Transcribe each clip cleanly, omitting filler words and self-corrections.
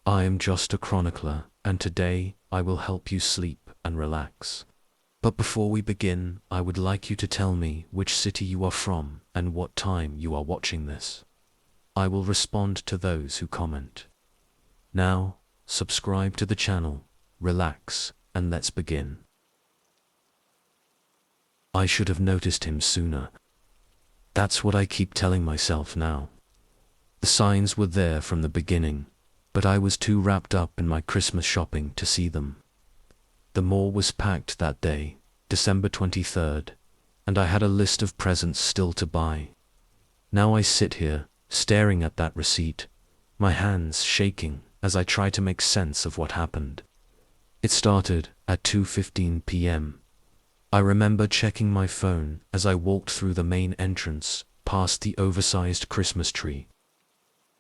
I am just a chronicler, and today I will help you sleep and relax. But before we begin, I would like you to tell me which city you are from and what time you are watching this. I will respond to those who comment. Now, subscribe to the channel, relax, and let's begin. I should have noticed him sooner. That's what I keep telling myself now. The signs were there from the beginning, but I was too wrapped up in my Christmas shopping to see them. The mall was packed that day, December 23rd, and I had a list of presents still to buy. Now I sit here, staring at that receipt, my hands shaking as I try to make sense of what happened. It started at 2:15 p.m. I remember checking my phone as I walked through the main entrance, past the oversized Christmas tree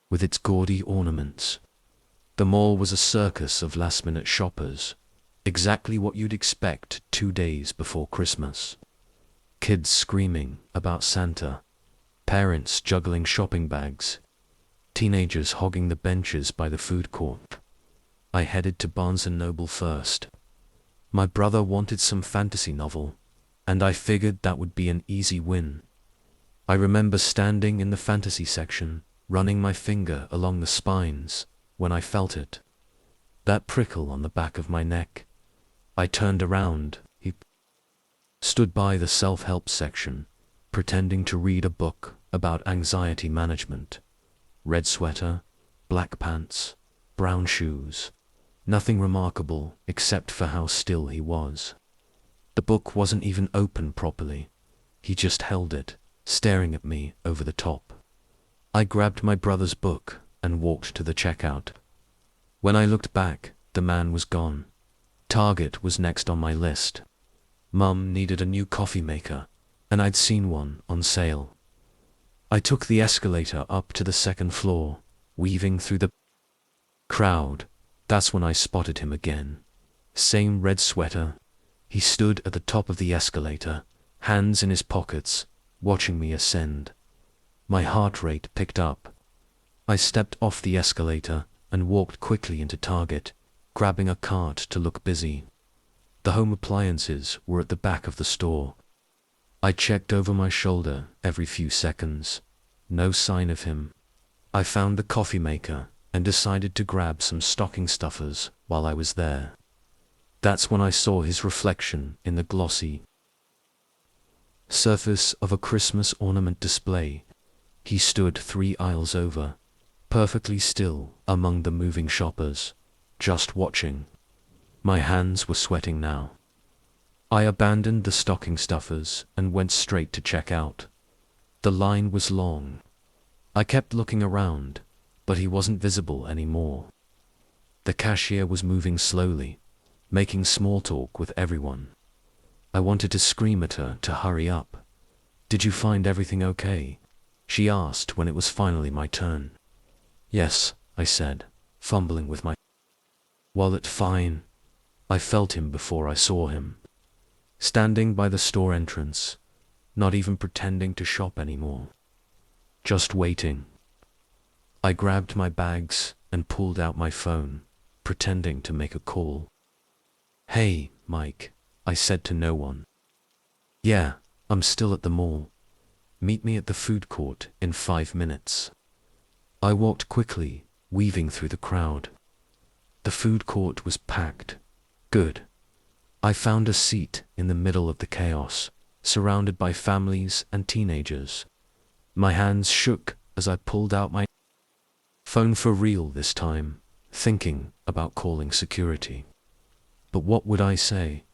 with its gaudy ornaments. The mall was a circus of last-minute shoppers, exactly what you'd expect 2 days before Christmas. Kids screaming about Santa, parents juggling shopping bags, teenagers hogging the benches by the food court. I headed to Barnes & Noble first. My brother wanted some fantasy novel, and I figured that would be an easy win. I remember standing in the fantasy section, running my finger along the spines, when I felt it. That prickle on the back of my neck. I turned around. He stood by the self-help section, pretending to read a book about anxiety management. Red sweater, black pants, brown shoes. Nothing remarkable except for how still he was. The book wasn't even open properly. He just held it, staring at me over the top. I grabbed my brother's book and walked to the checkout. When I looked back, the man was gone. Target was next on my list. Mum needed a new coffee maker, and I'd seen one on sale. I took the escalator up to the second floor, weaving through the crowd. That's when I spotted him again. Same red sweater. He stood at the top of the escalator, hands in his pockets, watching me ascend. My heart rate picked up. I stepped off the escalator and walked quickly into Target, grabbing a cart to look busy. The home appliances were at the back of the store. I checked over my shoulder every few seconds. No sign of him. I found the coffee maker and decided to grab some stocking stuffers while I was there. That's when I saw his reflection in the glossy surface of a Christmas ornament display. He stood 3 aisles over, perfectly still among the moving shoppers, just watching. My hands were sweating now. I abandoned the stocking stuffers and went straight to check out. The line was long. I kept looking around, but he wasn't visible anymore. The cashier was moving slowly, making small talk with everyone. I wanted to scream at her to hurry up. "Did you find everything okay?" she asked when it was finally my turn. "Yes," I said, fumbling with my wallet. "Fine." I felt him before I saw him. Standing by the store entrance, not even pretending to shop anymore. Just waiting. I grabbed my bags and pulled out my phone, pretending to make a call. "Hey, Mike," I said to no one. "Yeah, I'm still at the mall. Meet me at the food court in 5 minutes." I walked quickly, weaving through the crowd. The food court was packed. Good. I found a seat in the middle of the chaos, surrounded by families and teenagers. My hands shook as I pulled out my phone, for real this time, thinking about calling security. But what would I say?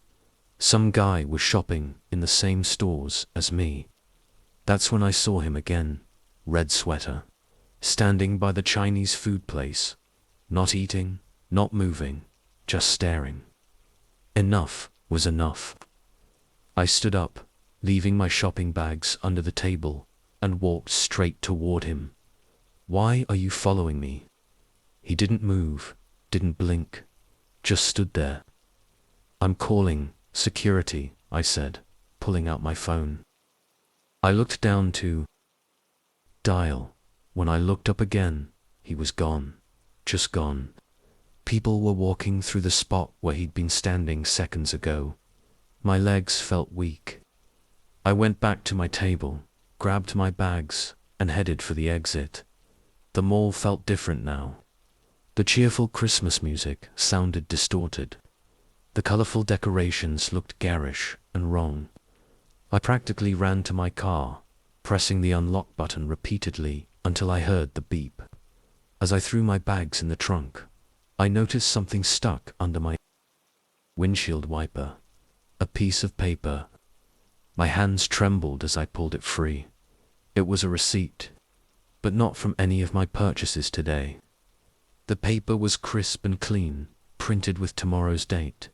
Some guy was shopping in the same stores as me. That's when I saw him again, red sweater, standing by the Chinese food place, not eating, not moving, just staring. Enough was enough. I stood up, leaving my shopping bags under the table, and walked straight toward him. "Why are you following me?" He didn't move, didn't blink, just stood there. "I'm calling security," I said, pulling out my phone. I looked down to dial. When I looked up again, he was gone, just gone. People were walking through the spot where he'd been standing seconds ago. My legs felt weak. I went back to my table, grabbed my bags, and headed for the exit. The mall felt different now. The cheerful Christmas music sounded distorted. The colorful decorations looked garish and wrong. I practically ran to my car, pressing the unlock button repeatedly until I heard the beep. As I threw my bags in the trunk, I noticed something stuck under my windshield wiper. A piece of paper. My hands trembled as I pulled it free. It was a receipt, but not from any of my purchases today. The paper was crisp and clean, printed with tomorrow's date,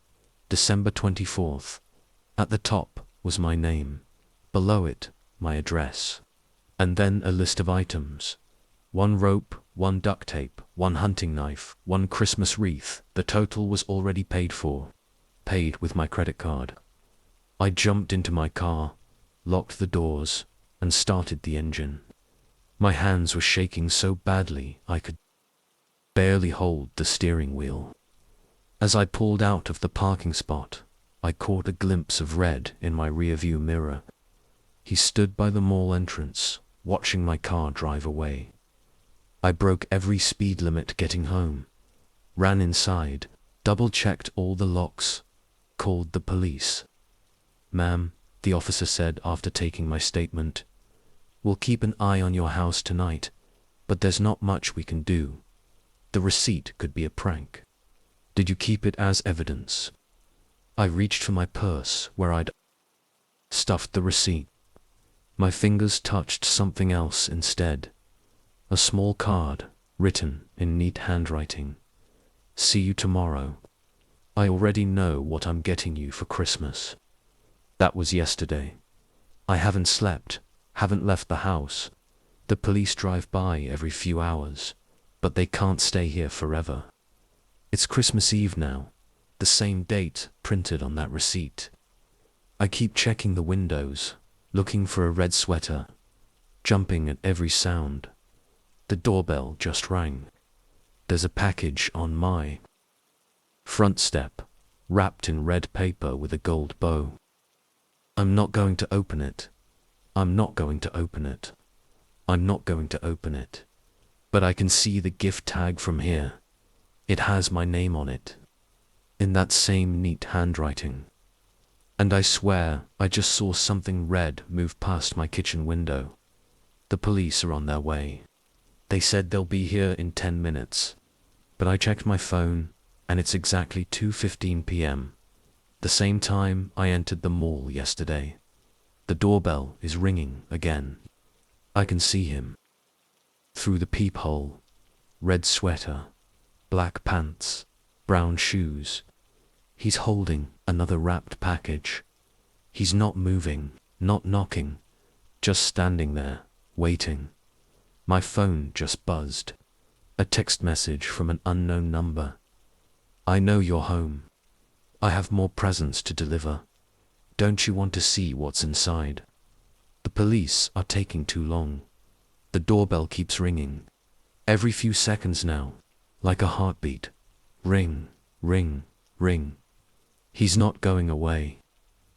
December 24th. At the top was my name, below it, my address, and then a list of items. 1 rope, 1 duct tape, 1 hunting knife, 1 Christmas wreath. The total was already paid for. Paid with my credit card. I jumped into my car, locked the doors, and started the engine. My hands were shaking so badly I could barely hold the steering wheel. As I pulled out of the parking spot, I caught a glimpse of Red in my rearview mirror. He stood by the mall entrance, watching my car drive away. I broke every speed limit getting home, ran inside, double-checked all the locks, called the police. "Ma'am," the officer said after taking my statement, "we'll keep an eye on your house tonight, but there's not much we can do. The receipt could be a prank. Did you keep it as evidence?" I reached for my purse where I'd stuffed the receipt. My fingers touched something else instead. A small card, written in neat handwriting. "See you tomorrow. I already know what I'm getting you for Christmas." That was yesterday. I haven't slept, haven't left the house. The police drive by every few hours, but they can't stay here forever. It's Christmas Eve now, the same date printed on that receipt. I keep checking the windows, looking for a red sweater, jumping at every sound. The doorbell just rang. There's a package on my front step, wrapped in red paper with a gold bow. I'm not going to open it. I'm not going to open it. I'm not going to open it. But I can see the gift tag from here. It has my name on it, in that same neat handwriting. And I swear I just saw something red move past my kitchen window. The police are on their way. They said they'll be here in 10 minutes. But I checked my phone, and it's exactly 2:15 p.m. The same time I entered the mall yesterday. The doorbell is ringing again. I can see him. Through the peephole. Red sweater, black pants, brown shoes. He's holding another wrapped package. He's not moving, not knocking, just standing there, waiting. My phone just buzzed. A text message from an unknown number. "I know you're home. I have more presents to deliver. Don't you want to see what's inside?" The police are taking too long. The doorbell keeps ringing. Every few seconds now, like a heartbeat. Ring, ring, ring. He's not going away.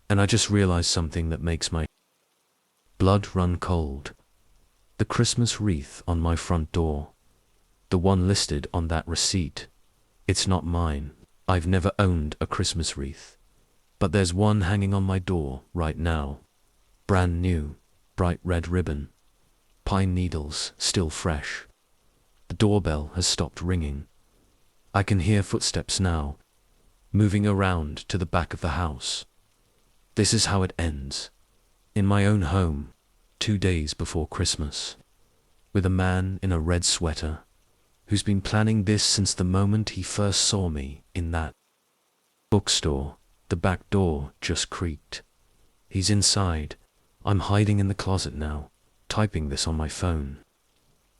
And I just realized something that makes my blood run cold. The Christmas wreath on my front door. The one listed on that receipt. It's not mine. I've never owned a Christmas wreath. But there's one hanging on my door right now. Brand new, bright red ribbon. Pine needles, still fresh. The doorbell has stopped ringing. I can hear footsteps now, moving around to the back of the house. This is how it ends. In my own home, 2 days before Christmas. With a man in a red sweater, who's been planning this since the moment he first saw me in that bookstore. The back door just creaked. He's inside. I'm hiding in the closet now, typing this on my phone.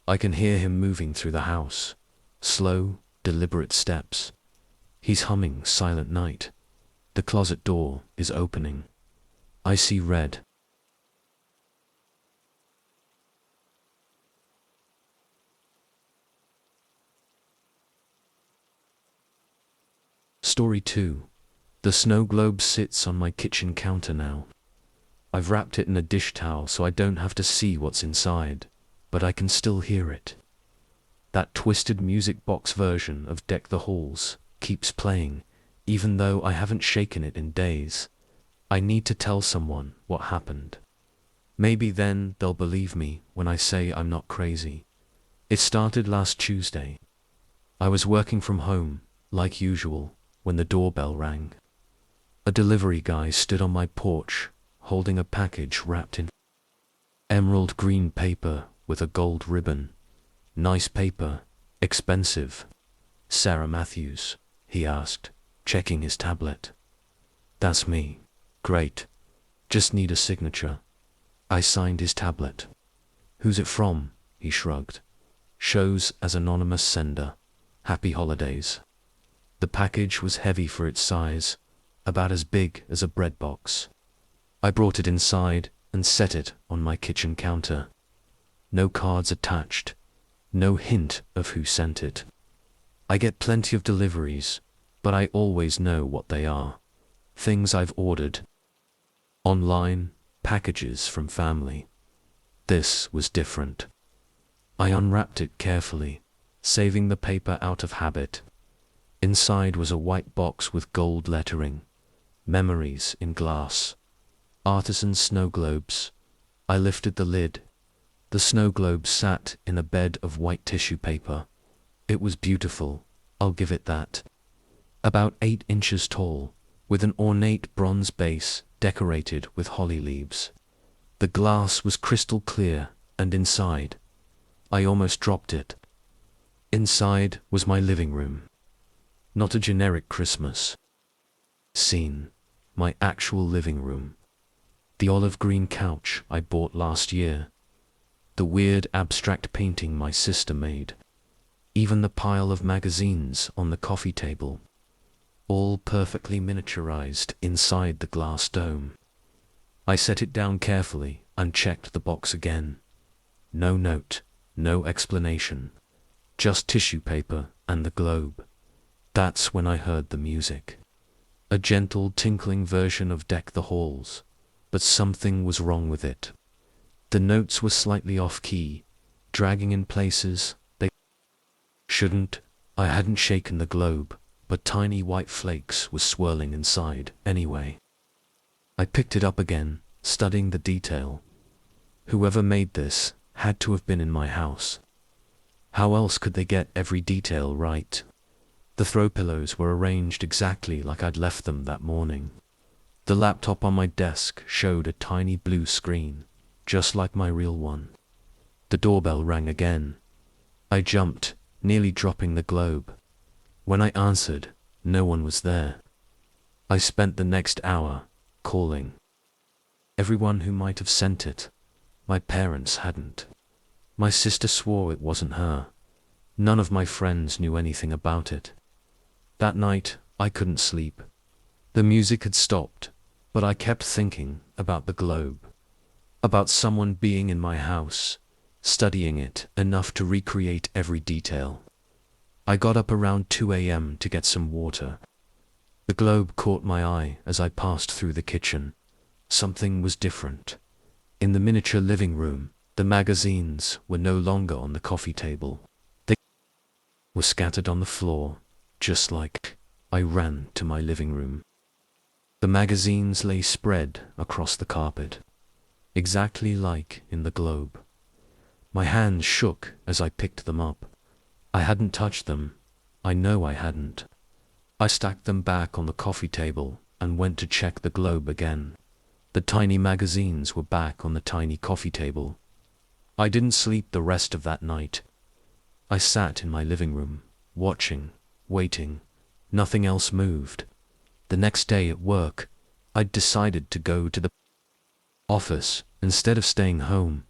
I can hear him moving through the house. Slow, deliberate steps. He's humming Silent Night. The closet door is opening. I see red. Story 2. The snow globe sits on my kitchen counter now. I've wrapped it in a dish towel so I don't have to see what's inside, but I can still hear it. That twisted music box version of Deck the Halls keeps playing, even though I haven't shaken it in days. I need to tell someone what happened. Maybe then they'll believe me when I say I'm not crazy. It started last Tuesday. I was working from home, like usual, when the doorbell rang. A delivery guy stood on my porch, holding a package wrapped in emerald green paper with a gold ribbon. Nice paper, expensive. Sarah Matthews, he asked, checking his tablet. That's me. Great. Just need a signature. I signed his tablet. Who's it from? He shrugged. Shows as anonymous sender. Happy holidays. The package was heavy for its size, about as big as a bread box. I brought it inside and set it on my kitchen counter. No cards attached. No hint of who sent it. I get plenty of deliveries, but I always know what they are. Things I've ordered. Online, packages from family. This was different. I unwrapped it carefully, saving the paper out of habit. Inside was a white box with gold lettering. Memories in glass. Artisan snow globes. I lifted the lid. The snow globe sat in a bed of white tissue paper. It was beautiful, I'll give it that. About 8 inches tall, with an ornate bronze base decorated with holly leaves. The glass was crystal clear, and inside, I almost dropped it. Inside was my living room. Not a generic Christmas scene, my actual living room. The olive green couch I bought last year. The weird abstract painting my sister made. Even the pile of magazines on the coffee table. All perfectly miniaturized inside the glass dome. I set it down carefully and checked the box again. No note, no explanation. Just tissue paper and the globe. That's when I heard the music. A gentle tinkling version of Deck the Halls, but something was wrong with it. The notes were slightly off-key, dragging in places they shouldn't. I hadn't shaken the globe, but tiny white flakes were swirling inside anyway. I picked it up again, studying the detail. Whoever made this had to have been in my house. How else could they get every detail right? The throw pillows were arranged exactly like I'd left them that morning. The laptop on my desk showed a tiny blue screen, just like my real one. The doorbell rang again. I jumped, nearly dropping the globe. When I answered, no one was there. I spent the next hour calling everyone who might have sent it. My parents hadn't. My sister swore it wasn't her. None of my friends knew anything about it. That night, I couldn't sleep. The music had stopped, but I kept thinking about the globe. About someone being in my house, studying it enough to recreate every detail. I got up around 2 a.m. to get some water. The globe caught my eye as I passed through the kitchen. Something was different. In the miniature living room, the magazines were no longer on the coffee table. They were scattered on the floor, just like I ran to my living room. The magazines lay spread across the carpet, exactly like in the globe. My hands shook as I picked them up. I hadn't touched them. I know I hadn't. I stacked them back on the coffee table and went to check the globe again. The tiny magazines were back on the tiny coffee table. I didn't sleep the rest of that night. I sat in my living room, watching, waiting. Nothing else moved. The next day at work, I'd decided to go to the office instead of staying home.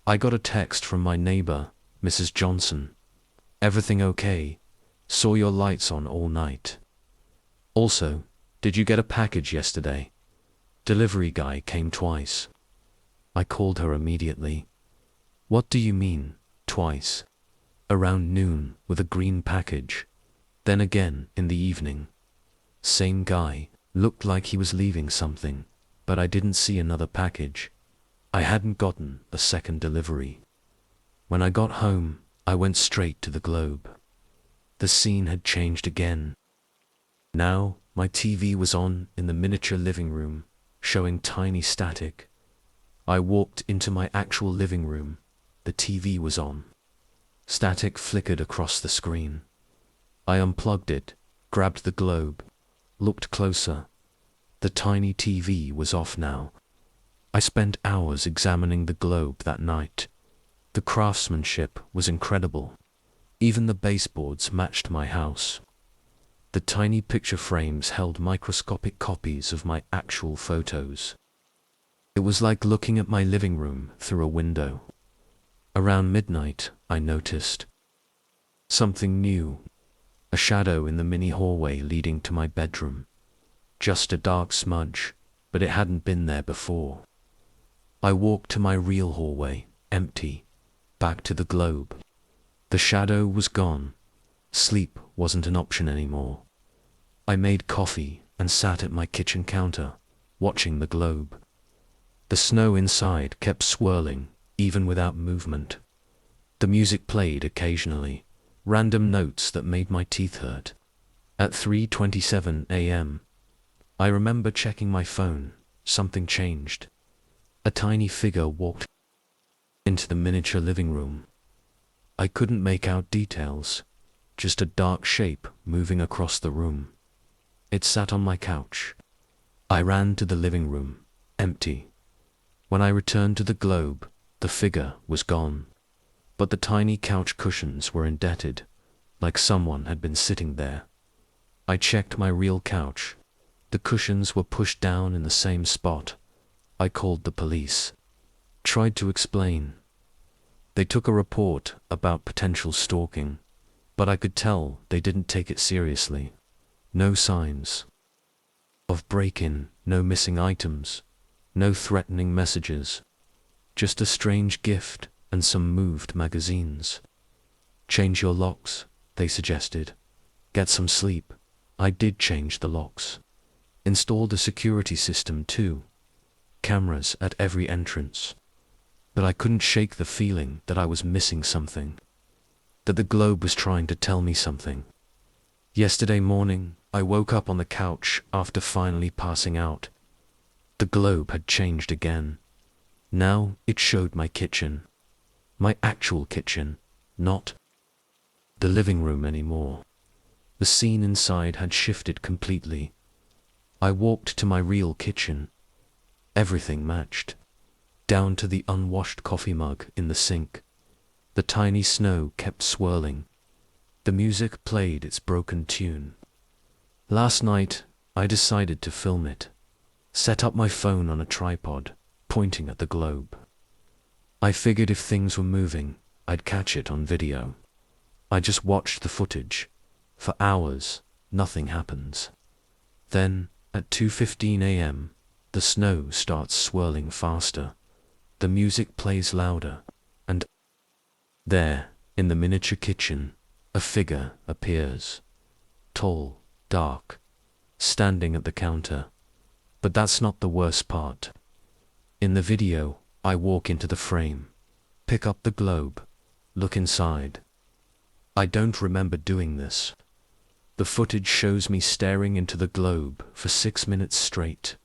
I got a text from my neighbor, Mrs. Johnson. Everything okay? Saw your lights on all night. Also, did you get a package yesterday? Delivery guy came twice. I called her immediately. What do you mean, twice? Around noon with a green package. Then again in the evening. Same guy, looked like he was leaving something, but I didn't see another package. I hadn't gotten a second delivery. When I got home, I went straight to the globe. The scene had changed again. Now, my TV was on in the miniature living room, showing tiny static. I walked into my actual living room. The TV was on. Static flickered across the screen. I unplugged it, grabbed the globe, looked closer. The tiny TV was off now. I spent hours examining the globe that night. The craftsmanship was incredible. Even the baseboards matched my house. The tiny picture frames held microscopic copies of my actual photos. It was like looking at my living room through a window. Around midnight, I noticed something new. A shadow in the mini hallway leading to my bedroom. Just a dark smudge, but it hadn't been there before. I walked to my real hallway, empty, back to the globe. The shadow was gone. Sleep wasn't an option anymore. I made coffee and sat at my kitchen counter, watching the globe. The snow inside kept swirling, even without movement. The music played occasionally, random notes that made my teeth hurt. At 3:27 a.m., I remember checking my phone. Something changed. A tiny figure walked into the miniature living room. I couldn't make out details, just a dark shape moving across the room. It sat on my couch. I ran to the living room, empty. When I returned to the globe, the figure was gone. But the tiny couch cushions were indented, like someone had been sitting there. I checked my real couch. The cushions were pushed down in the same spot. I called the police. Tried to explain. They took a report about potential stalking, but I could tell they didn't take it seriously. No signs of break-in, no missing items, no threatening messages. Just a strange gift and some moved magazines. Change your locks, they suggested. Get some sleep. I did change the locks. Installed a security system too. Cameras at every entrance. But I couldn't shake the feeling that I was missing something. That the globe was trying to tell me something. Yesterday morning, I woke up on the couch after finally passing out. The globe had changed again. Now it showed my kitchen. My actual kitchen, not the living room anymore. The scene inside had shifted completely. I walked to my real kitchen. Everything matched, down to the unwashed coffee mug in the sink. The tiny snow kept swirling. The music played its broken tune. Last night, I decided to film it. Set up my phone on a tripod, pointing at the globe. I figured if things were moving, I'd catch it on video. I just watched the footage. For hours, nothing happens. Then, at 2:15 a.m., the snow starts swirling faster. The music plays louder, and there, in the miniature kitchen, a figure appears. Tall, dark, standing at the counter. But that's not the worst part. In the video, I walk into the frame, pick up the globe, look inside. I don't remember doing this. The footage shows me staring into the globe for 6 minutes straight,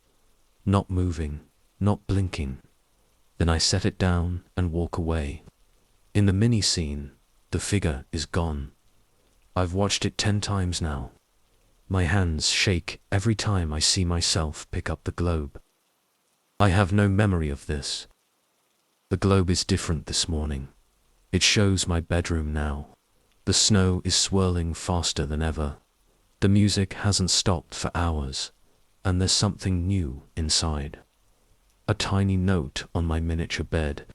not moving, not blinking. Then I set it down and walk away. In the mini scene, the figure is gone. I've watched it 10 times now. My hands shake every time I see myself pick up the globe. I have no memory of this. The globe is different this morning. It shows my bedroom now. The snow is swirling faster than ever. The music hasn't stopped for hours, and there's something new inside. A tiny note on my miniature bed.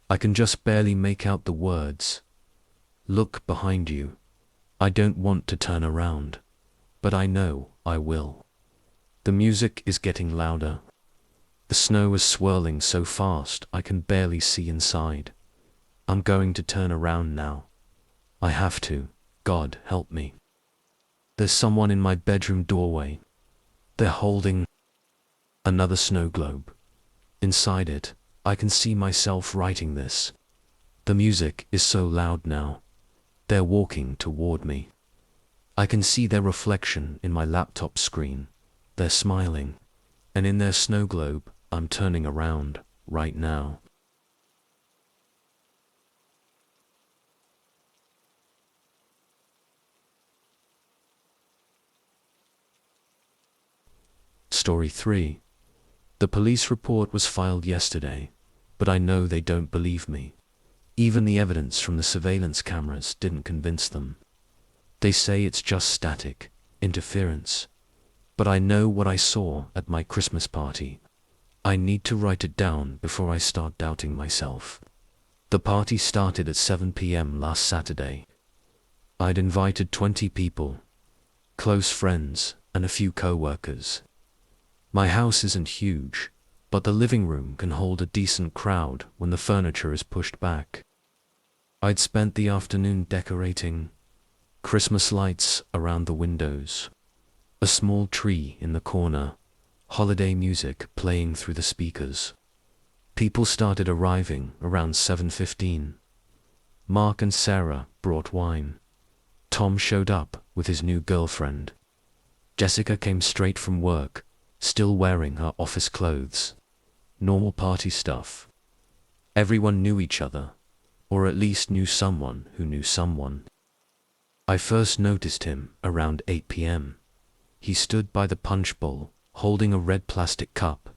I can just barely make out the words. Look behind you. I don't want to turn around, but I know I will. The music is getting louder. The snow is swirling so fast I can barely see inside. I'm going to turn around now. I have to. God help me. There's someone in my bedroom doorway. They're holding another snow globe. Inside it, I can see myself writing this. The music is so loud now. They're walking toward me. I can see their reflection in my laptop screen. They're smiling. And in their snow globe, I'm turning around right now. Story 3. The police report was filed yesterday, but I know they don't believe me. Even the evidence from the surveillance cameras didn't convince them. They say it's just static interference. But I know what I saw at my Christmas party. I need to write it down before I start doubting myself. The party started at 7 p.m. last Saturday. I'd invited 20 people, close friends, and a few co-workers. My house isn't huge, but the living room can hold a decent crowd when the furniture is pushed back. I'd spent the afternoon decorating Christmas lights around the windows, a small tree in the corner, holiday music playing through the speakers. People started arriving around 7:15. Mark and Sarah brought wine. Tom showed up with his new girlfriend. Jessica came straight from work, still wearing her office clothes. Normal party stuff. Everyone knew each other, or at least knew someone who knew someone. I first noticed him around 8 p.m. He stood by the punch bowl, holding a red plastic cup.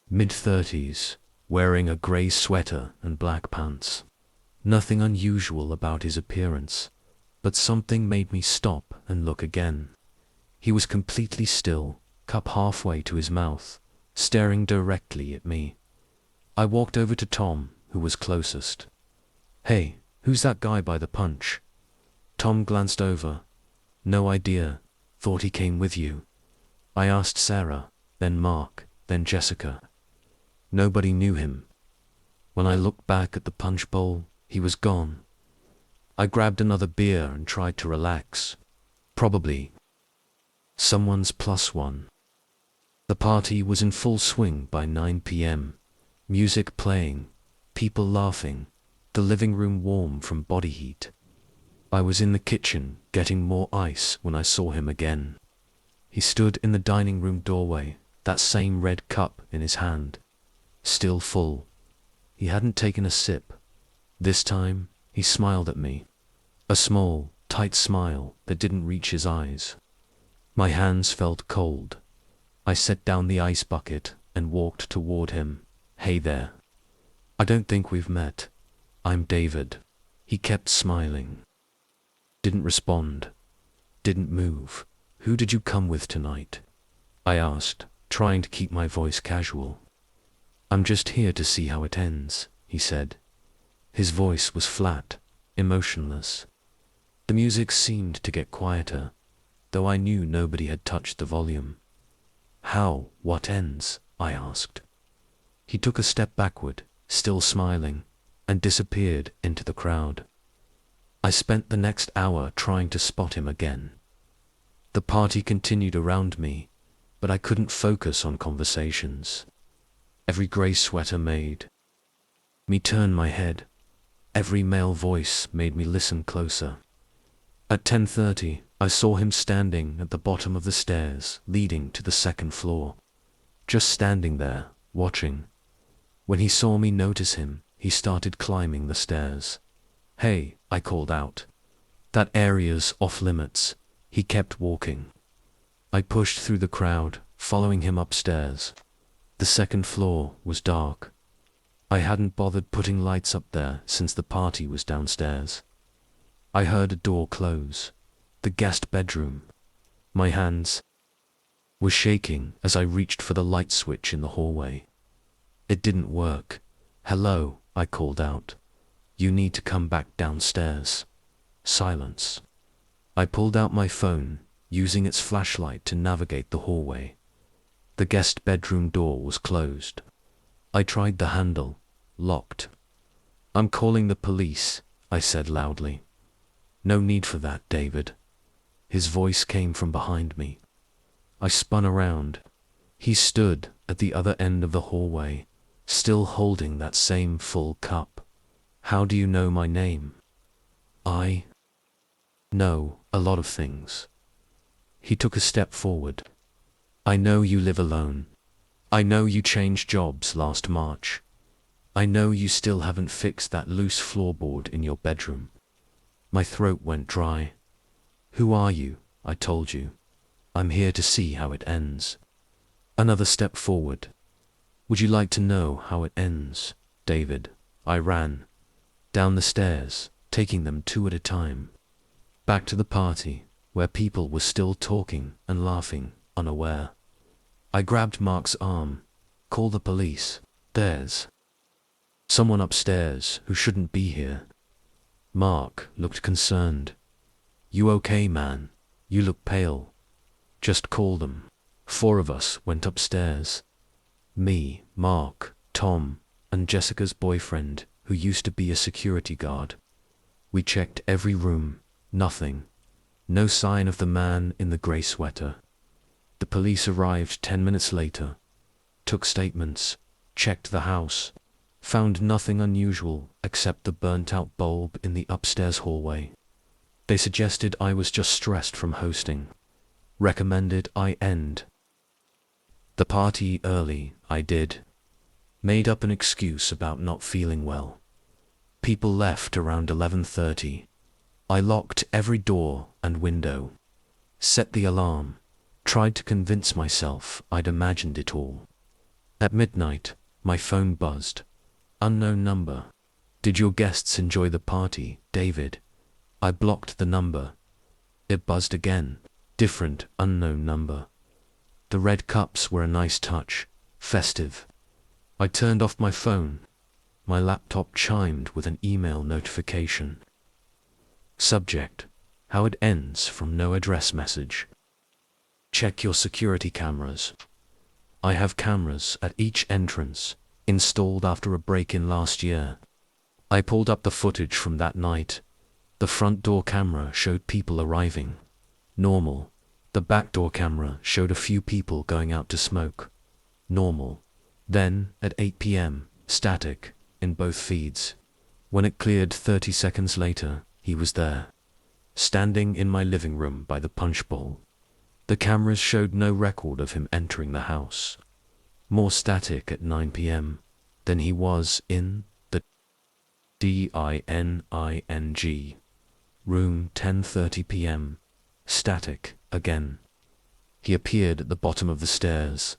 Mid-30s, wearing a grey sweater and black pants. Nothing unusual about his appearance, but something made me stop and look again. He was completely still, cup halfway to his mouth, staring directly at me. I walked over to Tom, who was closest. "Hey, who's that guy by the punch?" Tom glanced over. "No idea. Thought he came with you." I asked Sarah, then Mark, then Jessica. Nobody knew him. When I looked back at the punch bowl, he was gone. I grabbed another beer and tried to relax. Probably someone's +1. The party was in full swing by 9 p.m. Music playing, people laughing, the living room warm from body heat. I was in the kitchen getting more ice when I saw him again. He stood in the dining room doorway, that same red cup in his hand. Still full. He hadn't taken a sip. This time, he smiled at me. A small, tight smile that didn't reach his eyes. My hands felt cold. I set down the ice bucket and walked toward him. "Hey there. I don't think we've met. I'm David." He kept smiling. Didn't respond. Didn't move. "Who did you come with tonight?" I asked, trying to keep my voice casual. "I'm just here to see how it ends," he said. His voice was flat, emotionless. The music seemed to get quieter, though I knew nobody had touched the volume. What ends?" I asked. He took a step backward, still smiling, and disappeared into the crowd. I spent the next hour trying to spot him again. The party continued around me, but I couldn't focus on conversations. Every grey sweater made me turn my head. Every male voice made me listen closer. At 10:30, I saw him standing at the bottom of the stairs leading to the second floor. Just standing there, watching. When he saw me notice him, he started climbing the stairs. "Hey," I called out. "That area's off limits." He kept walking. I pushed through the crowd, following him upstairs. The second floor was dark. I hadn't bothered putting lights up there since the party was downstairs. I heard a door close. The guest bedroom. My hands were shaking as I reached for the light switch in the hallway. It didn't work. "Hello," I called out. "You need to come back downstairs." Silence. I pulled out my phone, using its flashlight to navigate the hallway. The guest bedroom door was closed. I tried the handle. Locked. "I'm calling the police," I said loudly. "No need for that, David." His voice came from behind me. I spun around. He stood at the other end of the hallway, still holding that same full cup. "How do you know my name?" "I know a lot of things." He took a step forward. "I know you live alone. I know you changed jobs last March. I know you still haven't fixed that loose floorboard in your bedroom." My throat went dry. "Who are you?" I told you. "I'm here to see how it ends." Another step forward. "Would you like to know how it ends, David?" I ran down the stairs, taking them two at a time, back to the party, where people were still talking and laughing, unaware. I grabbed Mark's arm. "Call the police. There's someone upstairs who shouldn't be here." Mark looked concerned. "You okay, man? You look pale." "Just call them." 4 of us went upstairs. Me, Mark, Tom, and Jessica's boyfriend, who used to be a security guard. We checked every room. Nothing. No sign of the man in the grey sweater. The police arrived 10 minutes later, took statements, checked the house, found nothing unusual except the burnt-out bulb in the upstairs hallway. They suggested I was just stressed from hosting. Recommended I end the party early. I did. Made up an excuse about not feeling well. People left around 11:30. I locked every door and window. Set the alarm. Tried to convince myself I'd imagined it all. At midnight, my phone buzzed. Unknown number. "Did your guests enjoy the party, David?" I blocked the number. It buzzed again. Different, unknown number. The red cups were a nice touch. Festive. I turned off my phone. My laptop chimed with an email notification. Subject: how it ends from no address message. Check your security cameras. I have cameras at each entrance, installed after a break-in last year. I pulled up the footage from that night. The front door camera showed people arriving. Normal. The back door camera showed a few people going out to smoke. Normal. Then, at 8 p.m., static, in both feeds. When it cleared 30 seconds later, he was there, standing in my living room by the punch bowl. The cameras showed no record of him entering the house. More static at 9 p.m. Then he was in the dining room 10:30 p.m. Static again. He appeared at the bottom of the stairs.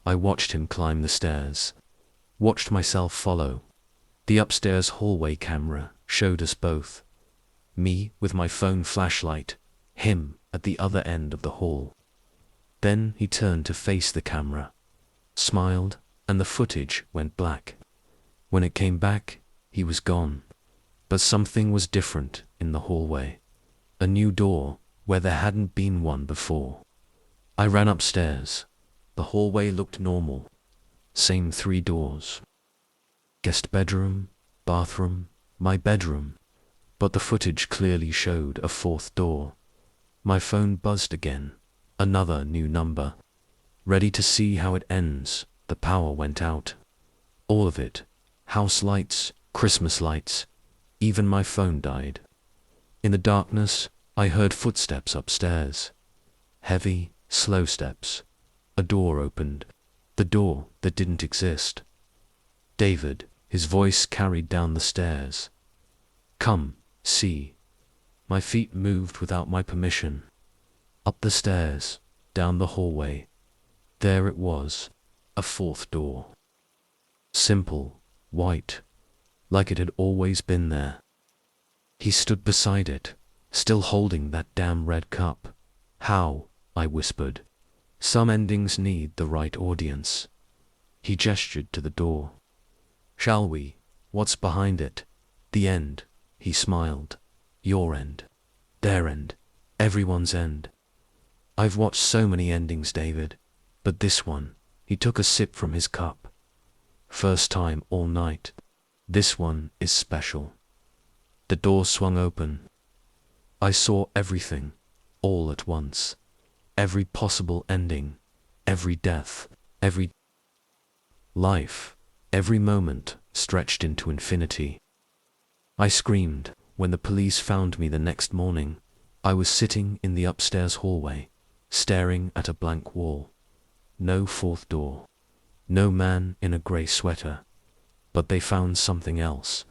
I watched him climb the stairs. Watched myself follow. The upstairs hallway camera showed us both. Me with my phone flashlight, him at the other end of the hall. Then he turned to face the camera, smiled, and the footage went black. When it came back, he was gone. But something was different in the hallway. A new door where there hadn't been one before. I ran upstairs. The hallway looked normal. Same 3 doors. Guest bedroom, bathroom, my bedroom. But the footage clearly showed a 4th door. My phone buzzed again. Another new number. Ready to see how it ends. The power went out. All of it. House lights, Christmas lights. Even my phone died. In the darkness, I heard footsteps upstairs. Heavy, slow steps. A door opened. The door that didn't exist. David, his voice carried down the stairs. "Come, see." My feet moved without my permission. Up the stairs, down the hallway. There it was, a 4th door. Simple, white, like it had always been there. He stood beside it, still holding that damn red cup. "How?" I whispered. "Some endings need the right audience." He gestured to the door. "Shall we? What's behind it?" "The end," he smiled. "Your end. Their end. Everyone's end. I've watched so many endings, David. But this one," he took a sip from his cup. "First time all night. This one is special." The door swung open. I saw everything. all at once. Every possible ending, every death, every life, every moment stretched into infinity. I screamed. When the police found me the next morning, I was sitting in the upstairs hallway, staring at a blank wall. No fourth door. No man in a grey sweater. But they found something else.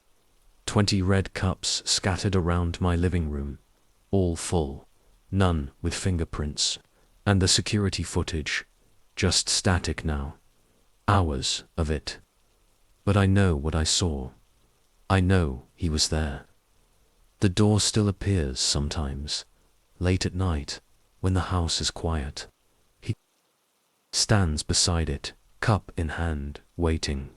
20 red cups scattered around my living room, all full, none with fingerprints, and the security footage, just static now. Hours of it. But I know what I saw. I know he was there. The door still appears sometimes, late at night, when the house is quiet. He stands beside it, cup in hand, waiting,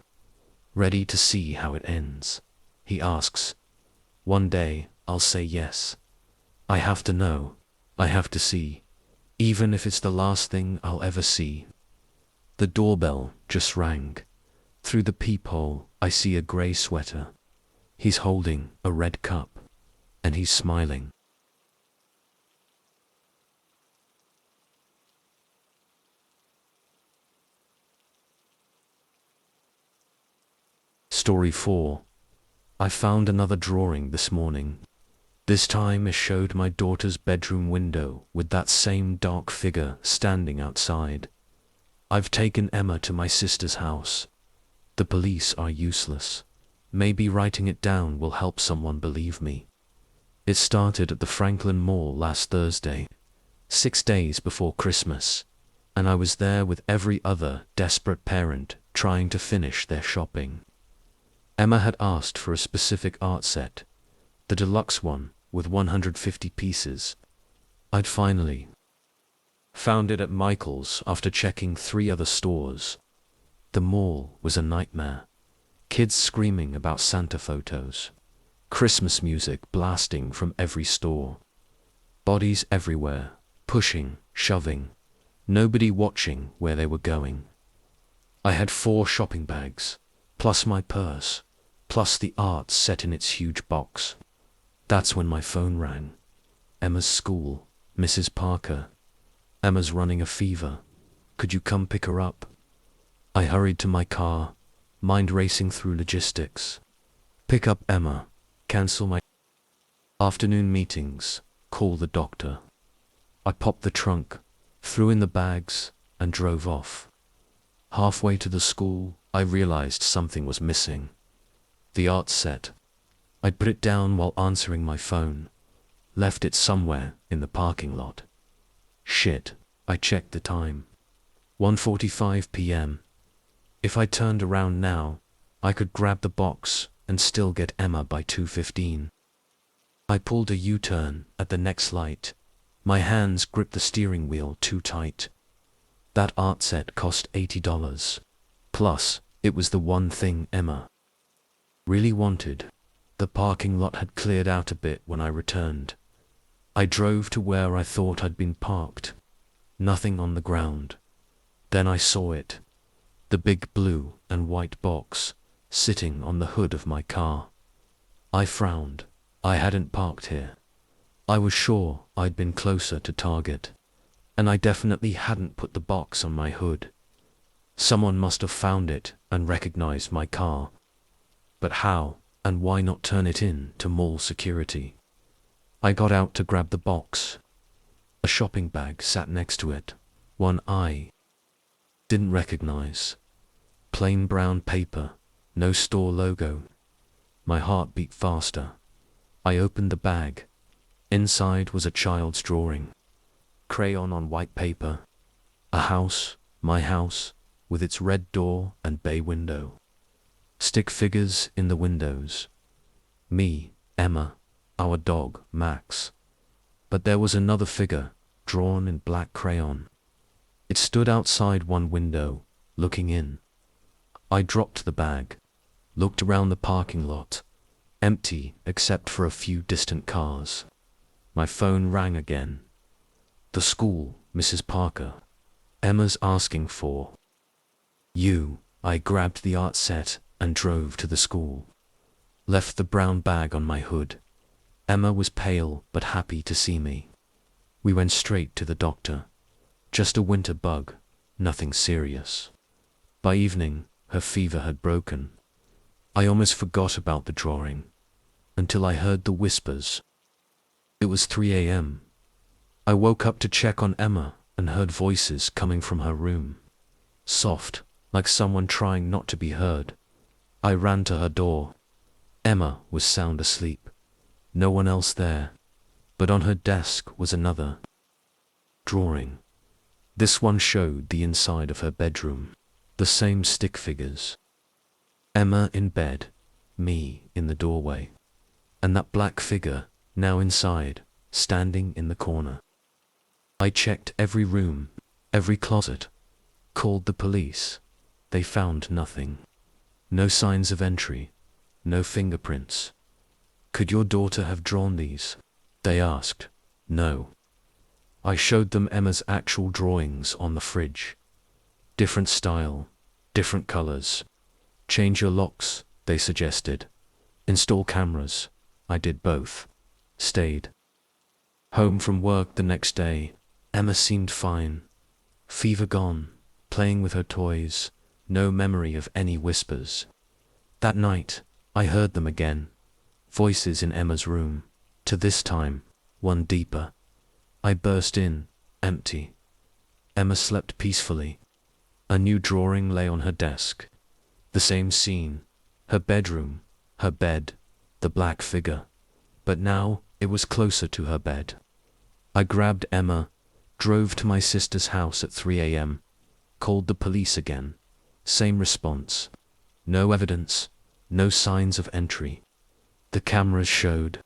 ready to see how it ends. He asks, "One day, I'll say yes. I have to know, I have to see, even if it's the last thing I'll ever see." The doorbell just rang. Through the peephole, I see a grey sweater. He's holding a red cup, and he's smiling. Story 4. I found another drawing this morning. This time it showed my daughter's bedroom window with that same dark figure standing outside. I've taken Emma to my sister's house. The police are useless. Maybe writing it down will help someone believe me. It started at the Franklin Mall last Thursday, 6 days before Christmas, and I was there with every other desperate parent trying to finish their shopping. Emma had asked for a specific art set, the deluxe one with 150 pieces. I'd finally found it at Michael's after checking 3 other stores. The mall was a nightmare. Kids screaming about Santa photos. Christmas music blasting from every store. Bodies everywhere, pushing, shoving. Nobody watching where they were going. I had 4 shopping bags, plus my purse, plus the art set in its huge box. That's when my phone rang. Emma's school, Mrs. Parker. Emma's running a fever. Could you come pick her up? I hurried to my car, mind racing through logistics. Pick up Emma, cancel my afternoon meetings, call the doctor. I popped the trunk, threw in the bags, and drove off. Halfway to the school, I realized something was missing. The art set. I'd put it down while answering my phone. Left it somewhere in the parking lot. Shit, I checked the time. 1:45 p.m. If I turned around now, I could grab the box and still get Emma by 2:15. I pulled a U-turn at the next light. My hands gripped the steering wheel too tight. That art set cost $80. Plus, it was the one thing Emma really wanted. The parking lot had cleared out a bit when I returned. I drove to where I thought I'd been parked. Nothing on the ground. Then I saw it. The big blue and white box, sitting on the hood of my car. I frowned. I hadn't parked here. I was sure I'd been closer to target. And I definitely hadn't put the box on my hood. Someone must have found it and recognized my car. But how, and why not turn it in to mall security? I got out to grab the box. A shopping bag sat next to it, one I didn't recognize. Plain brown paper, no store logo. My heart beat faster. I opened the bag. Inside was a child's drawing. Crayon on white paper. A house, my house, with its red door and bay window. Stick figures in the windows. Me, Emma, our dog, Max. But there was another figure, drawn in black crayon. It stood outside one window, looking in. I dropped the bag, looked around the parking lot, empty except for a few distant cars. My phone rang again. The school, Mrs. Parker. Emma's asking for you. I grabbed the art set and drove to the school. Left the brown bag on my hood. Emma was pale but happy to see me. We went straight to the doctor. Just a winter bug, nothing serious. By evening, her fever had broken. I almost forgot about the drawing, until I heard the whispers. It was 3 a.m. I woke up to check on Emma and heard voices coming from her room. Soft, like someone trying not to be heard. I ran to her door. Emma was sound asleep. No one else there. But on her desk was another drawing. This one showed the inside of her bedroom. The same stick figures. Emma in bed, me in the doorway. And that black figure, now inside, standing in the corner. I checked every room, every closet, called the police. They found nothing. No signs of entry, no fingerprints. Could your daughter have drawn these? They asked. No. I showed them Emma's actual drawings on the fridge. Different style, different colors. Change your locks, they suggested. Install cameras. I did both. Stayed. Home from work the next day, Emma seemed fine. Fever gone, playing with her toys, no memory of any whispers. That night, I heard them again. Voices in Emma's room. To this time, one deeper. I burst in, empty. Emma slept peacefully. A new drawing lay on her desk. The same scene. Her bedroom, her bed, the black figure. But now, it was closer to her bed. I grabbed Emma, drove to my sister's house at 3 a.m., called the police again. Same response. No evidence, no signs of entry. The cameras showed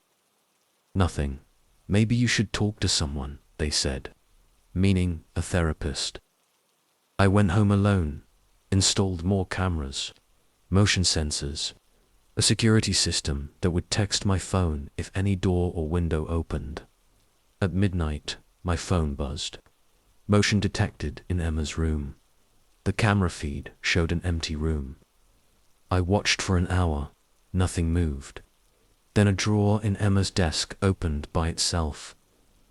nothing. Maybe you should talk to someone, they said. Meaning a therapist. I went home alone, installed more cameras, motion sensors, a security system that would text my phone if any door or window opened. At midnight, my phone buzzed. Motion detected in Emma's room. The camera feed showed an empty room. I watched for an hour. Nothing moved. Then a drawer in Emma's desk opened by itself.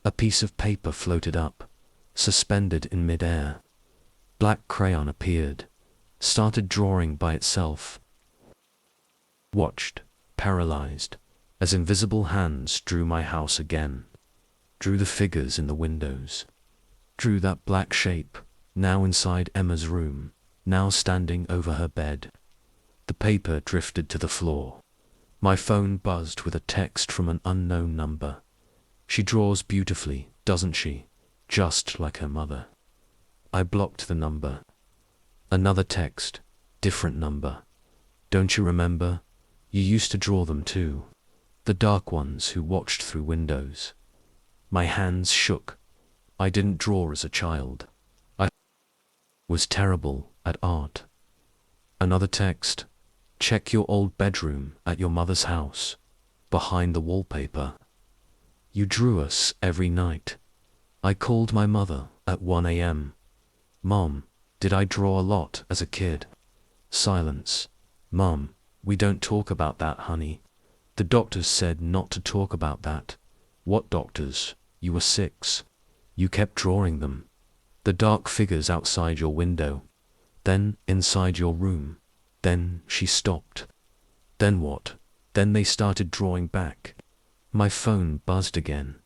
A piece of paper floated up, suspended in midair. Black crayon appeared, started drawing by itself. Watched, paralyzed, as invisible hands drew my house again. Drew the figures in the windows. Drew that black shape, now inside Emma's room, now standing over her bed. The paper drifted to the floor. My phone buzzed with a text from an unknown number. She draws beautifully, doesn't she? Just like her mother. I blocked the number. Another text, different number. Don't you remember? You used to draw them too. The dark ones who watched through windows. My hands shook. I didn't draw as a child. I was terrible at art. Another text. Check your old bedroom at your mother's house. Behind the wallpaper. You drew us every night. I called my mother at 1 a.m. Mom, did I draw a lot as a kid? Silence. Mom, we don't talk about that, honey. The doctors said not to talk about that. What doctors? You were 6. You kept drawing them. The dark figures outside your window. Then inside your room. Then she stopped. Then what? Then they started drawing back. My phone buzzed again.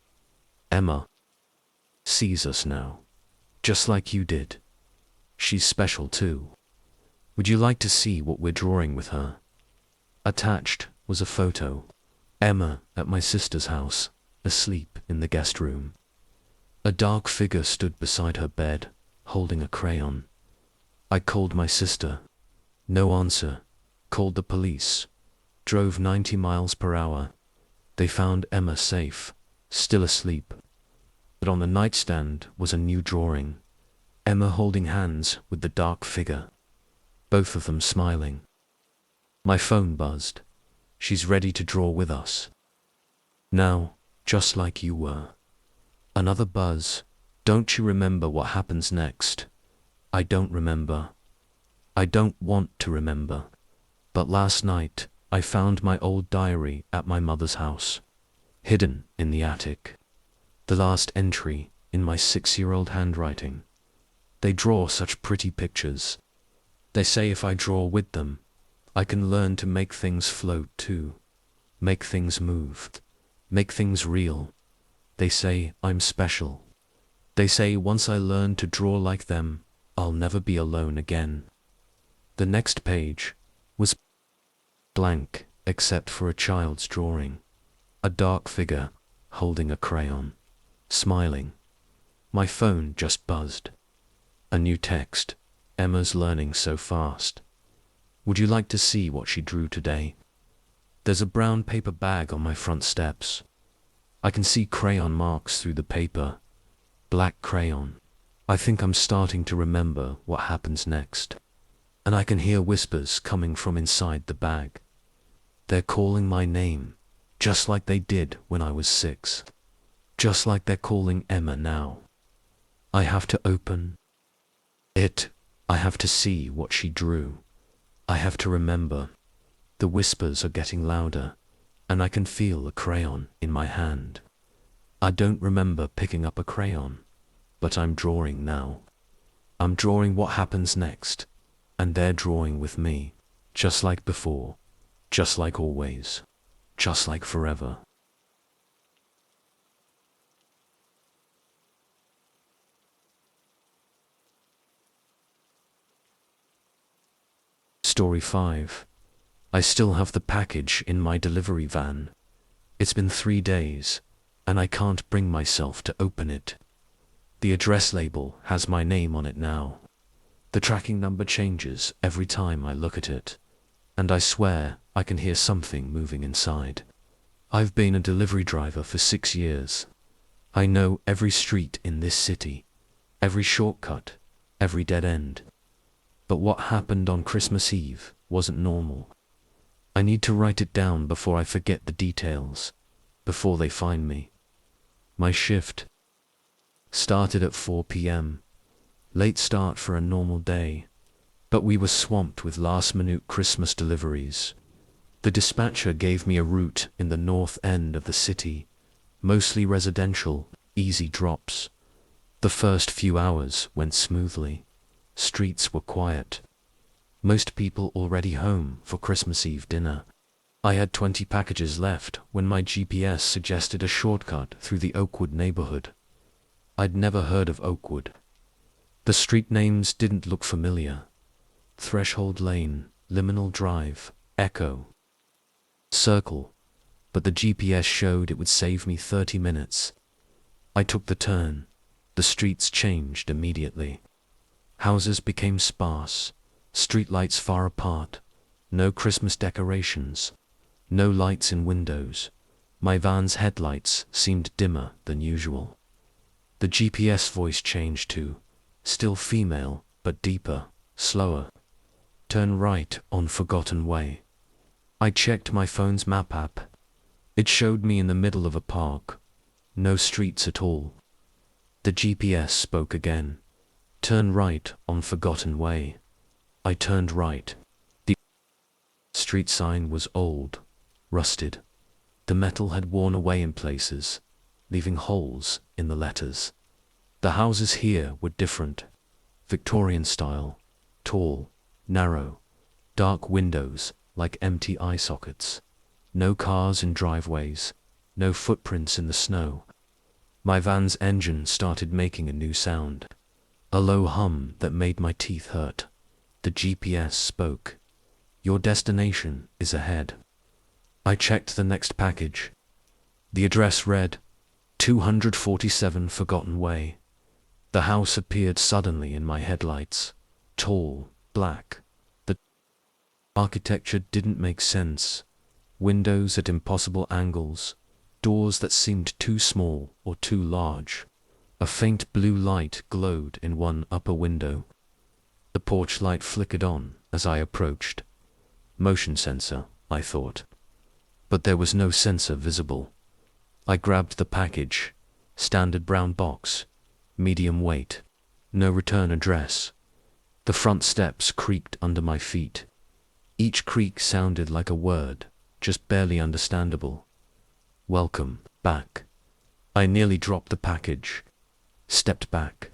Emma sees us now. Just like you did. She's special too. Would you like to see what we're drawing with her? Attached was a photo. Emma at my sister's house, asleep in the guest room. A dark figure stood beside her bed, holding a crayon. I called my sister. No answer. Called the police. Drove 90 miles per hour. They found Emma safe, still asleep. But on the nightstand was a new drawing. Emma holding hands with the dark figure. Both of them smiling. My phone buzzed. She's ready to draw with us. Now, just like you were. Another buzz. Don't you remember what happens next? I don't remember. I don't want to remember. But last night, I found my old diary at my mother's house. Hidden in the attic. The last entry, in my 6-year-old handwriting. They draw such pretty pictures. They say if I draw with them, I can learn to make things float too. Make things move. Make things real. They say I'm special. They say once I learn to draw like them, I'll never be alone again. The next page was blank, except for a child's drawing. A dark figure, holding a crayon, smiling. My phone just buzzed. A new text. Emma's learning so fast. Would you like to see what she drew today? There's a brown paper bag on my front steps. I can see crayon marks through the paper. Black crayon. I think I'm starting to remember what happens next. And I can hear whispers coming from inside the bag. They're calling my name, just like they did when I was 6. Just like they're calling Emma now. I have to open it. I have to see what she drew. I have to remember. The whispers are getting louder, and I can feel a crayon in my hand. I don't remember picking up a crayon, but I'm drawing now. I'm drawing what happens next, and they're drawing with me, just like before, just like always, just like forever. Story 5. I still have the package in my delivery van. It's been 3 days, and I can't bring myself to open it. The address label has my name on it now. The tracking number changes every time I look at it, and I swear I can hear something moving inside. I've been a delivery driver for 6 years. I know every street in this city, every shortcut, every dead end. But what happened on Christmas Eve wasn't normal. I need to write it down before I forget the details, before they find me. My shift started at 4 p.m. Late start for a normal day, but we were swamped with last-minute Christmas deliveries. The dispatcher gave me a route in the north end of the city, mostly residential, easy drops. The first few hours went smoothly. Streets were quiet. Most people already home for Christmas Eve dinner. I had 20 packages left when my GPS suggested a shortcut through the Oakwood neighborhood. I'd never heard of Oakwood. The street names didn't look familiar. Threshold Lane, Liminal Drive, Echo, Circle, but the GPS showed it would save me 30 minutes. I took the turn. The streets changed immediately. Houses became sparse, streetlights far apart, no Christmas decorations, no lights in windows. My van's headlights seemed dimmer than usual. The GPS voice changed to, still female, but deeper, slower. Turn right on Forgotten Way. I checked my phone's map app. It showed me in the middle of a park. No streets at all. The GPS spoke again. Turn right on Forgotten Way. I turned right. The street sign was old, rusted. The metal had worn away in places, leaving holes in the letters. The houses here were different. Victorian style, tall, narrow, dark windows like empty eye sockets. No cars in driveways, no footprints in the snow. My van's engine started making a new sound. A low hum that made my teeth hurt. The GPS spoke. Your destination is ahead. I checked the next package. The address read, 247 Forgotten Way. The house appeared suddenly in my headlights. Tall, black. The architecture didn't make sense. Windows at impossible angles. Doors that seemed too small or too large. A faint blue light glowed in one upper window. The porch light flickered on as I approached. Motion sensor, I thought. But there was no sensor visible. I grabbed the package. Standard brown box. Medium weight. No return address. The front steps creaked under my feet. Each creak sounded like a word, just barely understandable. Welcome back. I nearly dropped the package, stepped back.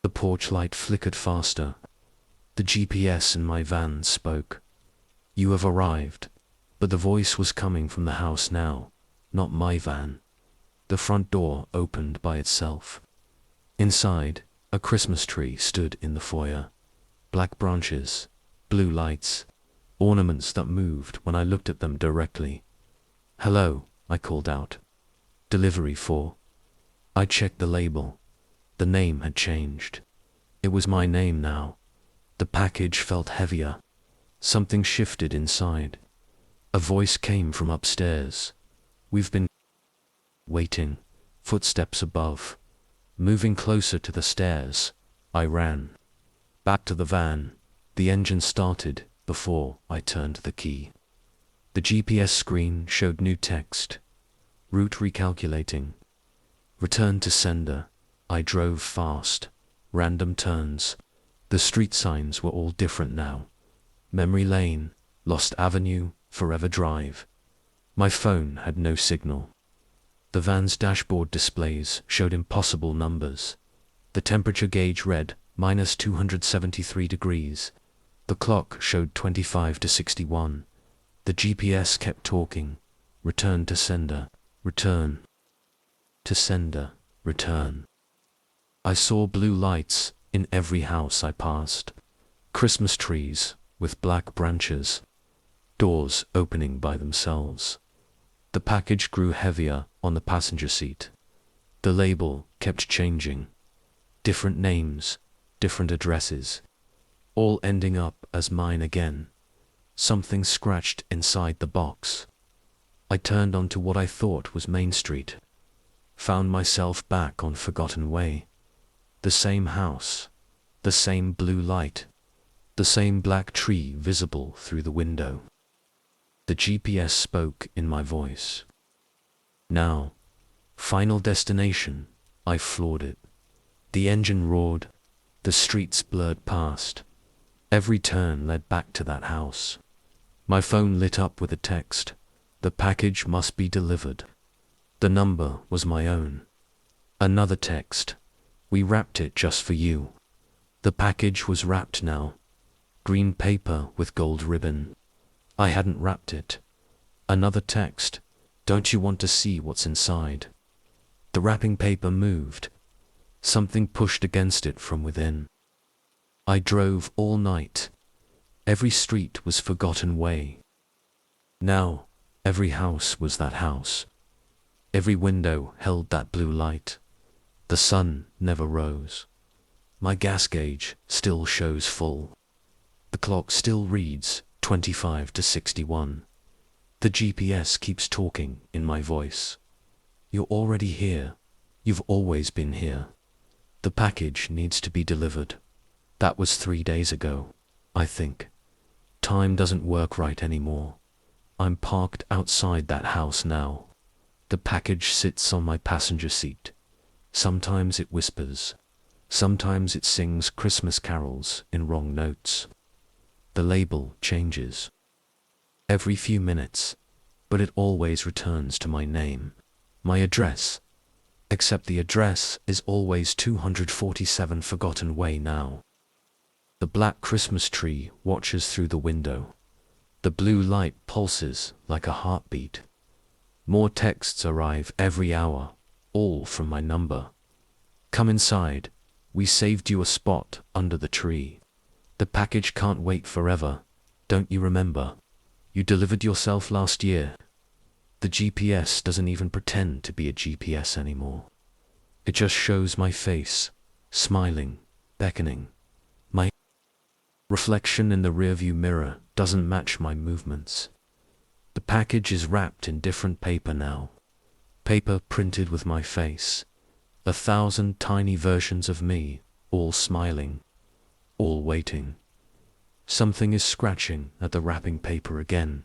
The porch light flickered faster. The GPS in my van spoke. You have arrived. But the voice was coming from the house now, not my van. The front door opened by itself. Inside, a Christmas tree stood in the foyer. Black branches, blue lights, ornaments that moved when I looked at them directly. Hello, I called out. Delivery for. I checked the label. The name had changed. It was my name now. The package felt heavier. Something shifted inside. A voice came from upstairs. We've been waiting. Footsteps above. Moving closer to the stairs, I ran. Back to the van. The engine started before I turned the key. The GPS screen showed new text. Route recalculating. Return to sender. I drove fast. Random turns. The street signs were all different now. Memory Lane, Lost Avenue, Forever Drive. My phone had no signal. The van's dashboard displays showed impossible numbers. The temperature gauge read -273 degrees. The clock showed 25 to 61. The GPS kept talking. Return to sender. Return. To sender. Return. I saw blue lights in every house I passed. Christmas trees with black branches. Doors opening by themselves. The package grew heavier on the passenger seat. The label kept changing. Different names, different addresses, all ending up as mine again. Something scratched inside the box. I turned onto what I thought was Main Street. Found myself back on Forgotten Way. The same house, the same blue light, the same black tree visible through the window. The GPS spoke in my voice. Now, final destination, I floored it. The engine roared. The streets blurred past. Every turn led back to that house. My phone lit up with a text. The package must be delivered. The number was my own. Another text. We wrapped it just for you. The package was wrapped now. Green paper with gold ribbon. I hadn't wrapped it. Another text. Don't you want to see what's inside? The wrapping paper moved. Something pushed against it from within. I drove all night. Every street was Forgotten Way. Now, every house was that house. Every window held that blue light. The sun never rose. My gas gauge still shows full. The clock still reads 25 to 61. The GPS keeps talking in my voice. You're already here. You've always been here. The package needs to be delivered. That was 3 days ago, I think. Time doesn't work right anymore. I'm parked outside that house now. The package sits on my passenger seat. Sometimes it whispers. Sometimes it sings Christmas carols in wrong notes. The label changes. Every few minutes, but it always returns to my name, my address. Except the address is always 247 Forgotten Way now. The black Christmas tree watches through the window. The blue light pulses like a heartbeat. More texts arrive every hour, all from my number. Come inside. We saved you a spot under the tree. The package can't wait forever. Don't you remember? You delivered yourself last year. The GPS doesn't even pretend to be a GPS anymore. It just shows my face, smiling, beckoning. My reflection in the rearview mirror doesn't match my movements. The package is wrapped in different paper now. Paper printed with my face. 1,000 tiny versions of me, all smiling, all waiting. Something is scratching at the wrapping paper again.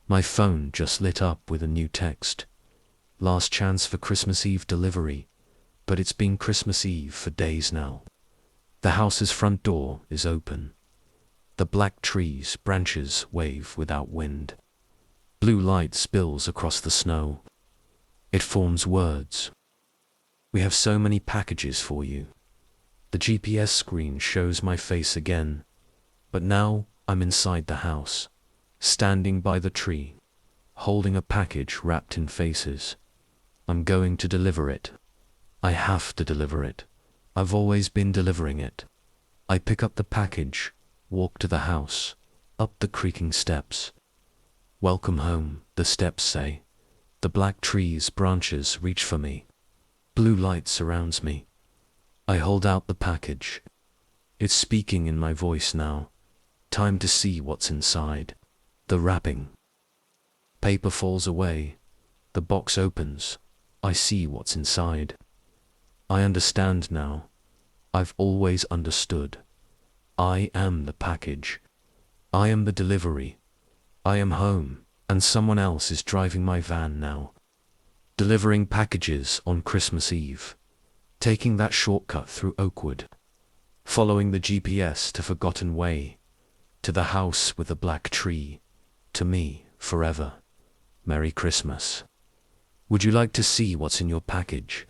My phone just lit up with a new text. Last chance for Christmas Eve delivery, but it's been Christmas Eve for days now. The house's front door is open. The black trees' branches wave without wind. Blue light spills across the snow. It forms words. We have so many packages for you. The GPS screen shows my face again, but now I'm inside the house, standing by the tree, holding a package wrapped in faces. I'm going to deliver it. I have to deliver it. I've always been delivering it. I pick up the package, walk to the house, up the creaking steps. Welcome home, the steps say. The black tree's branches reach for me. Blue light surrounds me. I hold out the package. It's speaking in my voice now. Time to see what's inside. The wrapping. Paper falls away. The box opens. I see what's inside. I understand now. I've always understood. I am the package. I am the delivery. I am home, and someone else is driving my van now. Delivering packages on Christmas Eve. Taking that shortcut through Oakwood. Following the GPS to Forgotten Way. To the house with the black tree. To me, forever. Merry Christmas. Would you like to see what's in your package?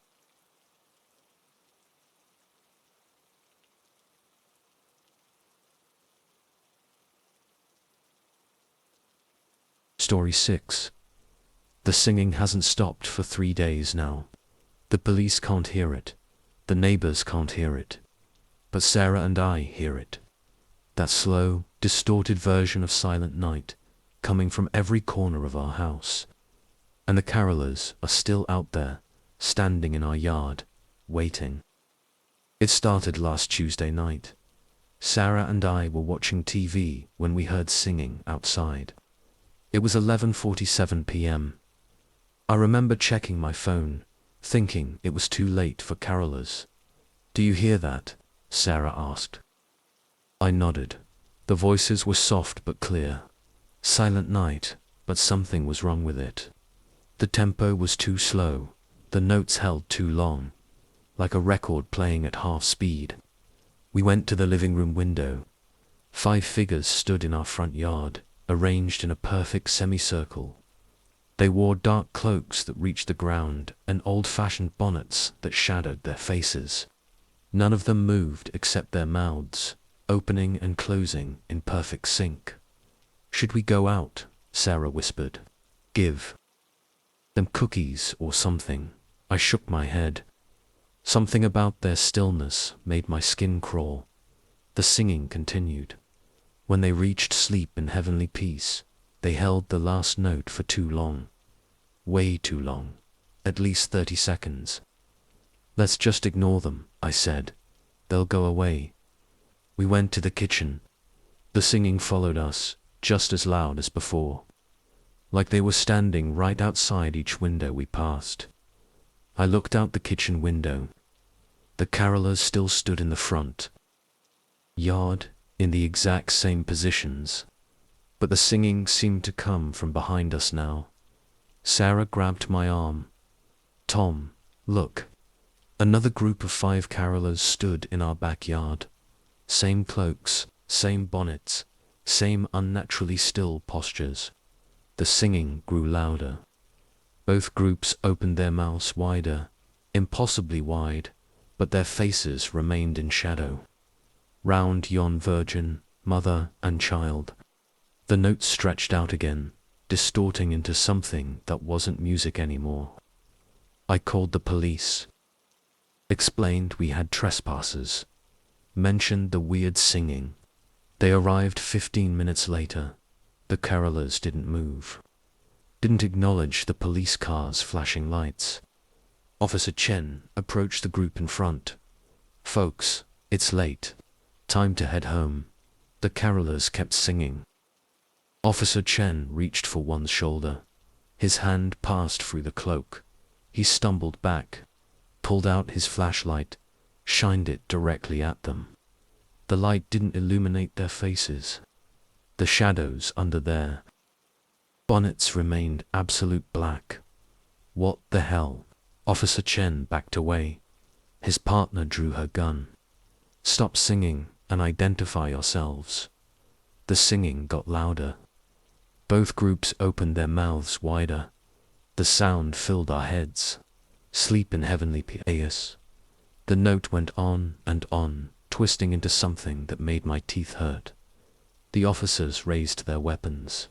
Story 6. The singing hasn't stopped for 3 days now. The police can't hear it. The neighbors can't hear it. But Sarah and I hear it. That slow, distorted version of Silent Night, coming from every corner of our house. And the carolers are still out there, standing in our yard, waiting. It started last Tuesday night. Sarah and I were watching TV when we heard singing outside. It was 11:47 p.m. I remember checking my phone, thinking it was too late for carolers. "Do you hear that?" Sarah asked. I nodded. The voices were soft but clear. Silent Night, but something was wrong with it. The tempo was too slow, the notes held too long, like a record playing at half speed. We went to the living room window. 5 figures stood in our front yard, arranged in a perfect semicircle. They wore dark cloaks that reached the ground and old-fashioned bonnets that shadowed their faces. None of them moved except their mouths, opening and closing in perfect sync. "Should we go out?" Sarah whispered. "Give them cookies or something." I shook my head. Something about their stillness made my skin crawl. The singing continued. When they reached sleep in heavenly peace, they held the last note for too long. Way too long. At least 30 seconds. "Let's just ignore them," I said. "They'll go away." We went to the kitchen. The singing followed us, just as loud as before. Like they were standing right outside each window we passed. I looked out the kitchen window. The carolers still stood in the front yard, in the exact same positions. But the singing seemed to come from behind us now. Sarah grabbed my arm. "Tom, look." Another group of 5 carolers stood in our backyard. Same cloaks, same bonnets, same unnaturally still postures. The singing grew louder. Both groups opened their mouths wider, impossibly wide, but their faces remained in shadow. Round yon virgin, mother and child. The notes stretched out again, distorting into something that wasn't music anymore. I called the police. Explained we had trespassers. Mentioned the weird singing. They arrived 15 minutes later. The carolers didn't move. Didn't acknowledge the police cars' flashing lights. Officer Chen approached the group in front. "Folks, it's late. Time to head home." The carolers kept singing. Officer Chen reached for one's shoulder. His hand passed through the cloak. He stumbled back, pulled out his flashlight, shined it directly at them. The light didn't illuminate their faces. The shadows under their bonnets remained absolute black. "What the hell?" Officer Chen backed away. His partner drew her gun. "Stop singing and identify yourselves." The singing got louder. Both groups opened their mouths wider. The sound filled our heads. Sleep in heavenly peace. The note went on and on, twisting into something that made my teeth hurt. The officers raised their weapons.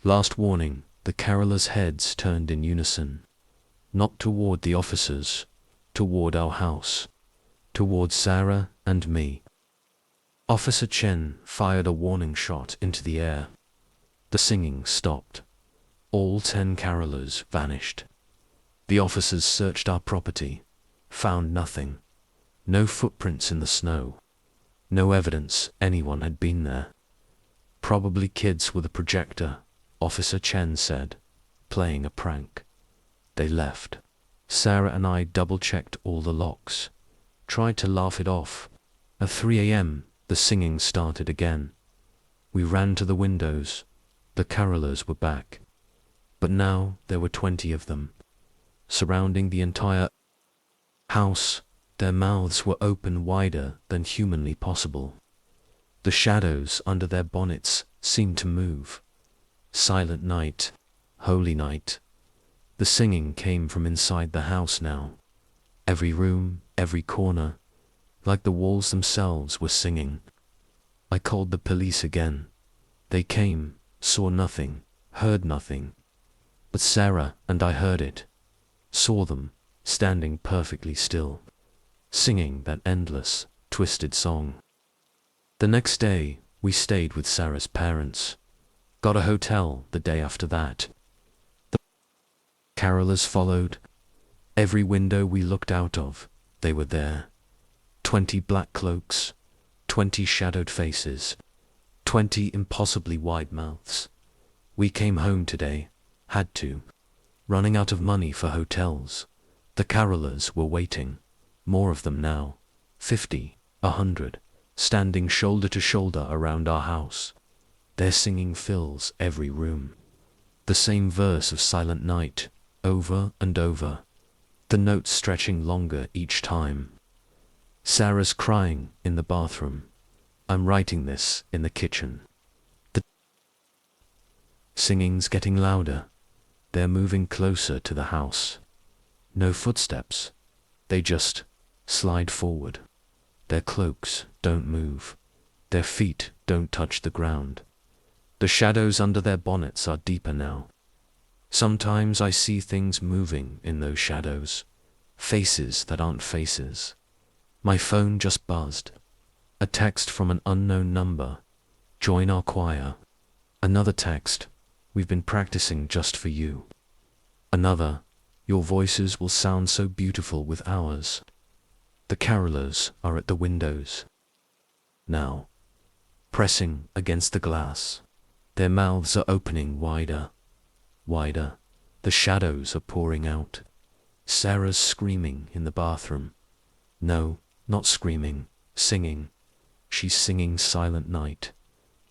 Last warning, the carolers' heads turned in unison. Not toward the officers, toward our house, toward Sarah and me. Officer Chen fired a warning shot into the air. The singing stopped. All 10 carolers vanished. The officers searched our property, found nothing. No footprints in the snow. No evidence anyone had been there. Probably kids with a projector, Officer Chen said, playing a prank. They left. Sarah and I double-checked all the locks, tried to laugh it off. At 3 a.m., the singing started again. We ran to the windows. The carolers were back. But now there were 20 of them, surrounding the entire house. Their mouths were open wider than humanly possible. The shadows under their bonnets seemed to move. Silent night, holy night. The singing came from inside the house now. Every room, every corner, like the walls themselves were singing. I called the police again. They came, saw nothing, heard nothing. But Sarah and I heard it, saw them, standing perfectly still, singing that endless, twisted song. The next day, we stayed with Sarah's parents. Got a hotel the day after that. The carolers followed. Every window we looked out of, they were there. 20 black cloaks, 20 shadowed faces, 20 impossibly wide mouths. We came home today, had to. Running out of money for hotels. The carolers were waiting. More of them now. 50, 100, standing shoulder to shoulder around our house. Their singing fills every room. The same verse of Silent Night, over and over. The notes stretching longer each time. Sarah's crying in the bathroom. I'm writing this in the kitchen. The singing's getting louder. They're moving closer to the house. No footsteps. They just slide forward. Their cloaks don't move. Their feet don't touch the ground. The shadows under their bonnets are deeper now. Sometimes I see things moving in those shadows. Faces that aren't faces. My phone just buzzed. A text from an unknown number. Join our choir. Another text. We've been practicing just for you. Another. Your voices will sound so beautiful with ours. The carolers are at the windows. Now. Pressing against the glass. Their mouths are opening wider. Wider. The shadows are pouring out. Sarah's screaming in the bathroom. No, not screaming. Singing. She's singing Silent Night.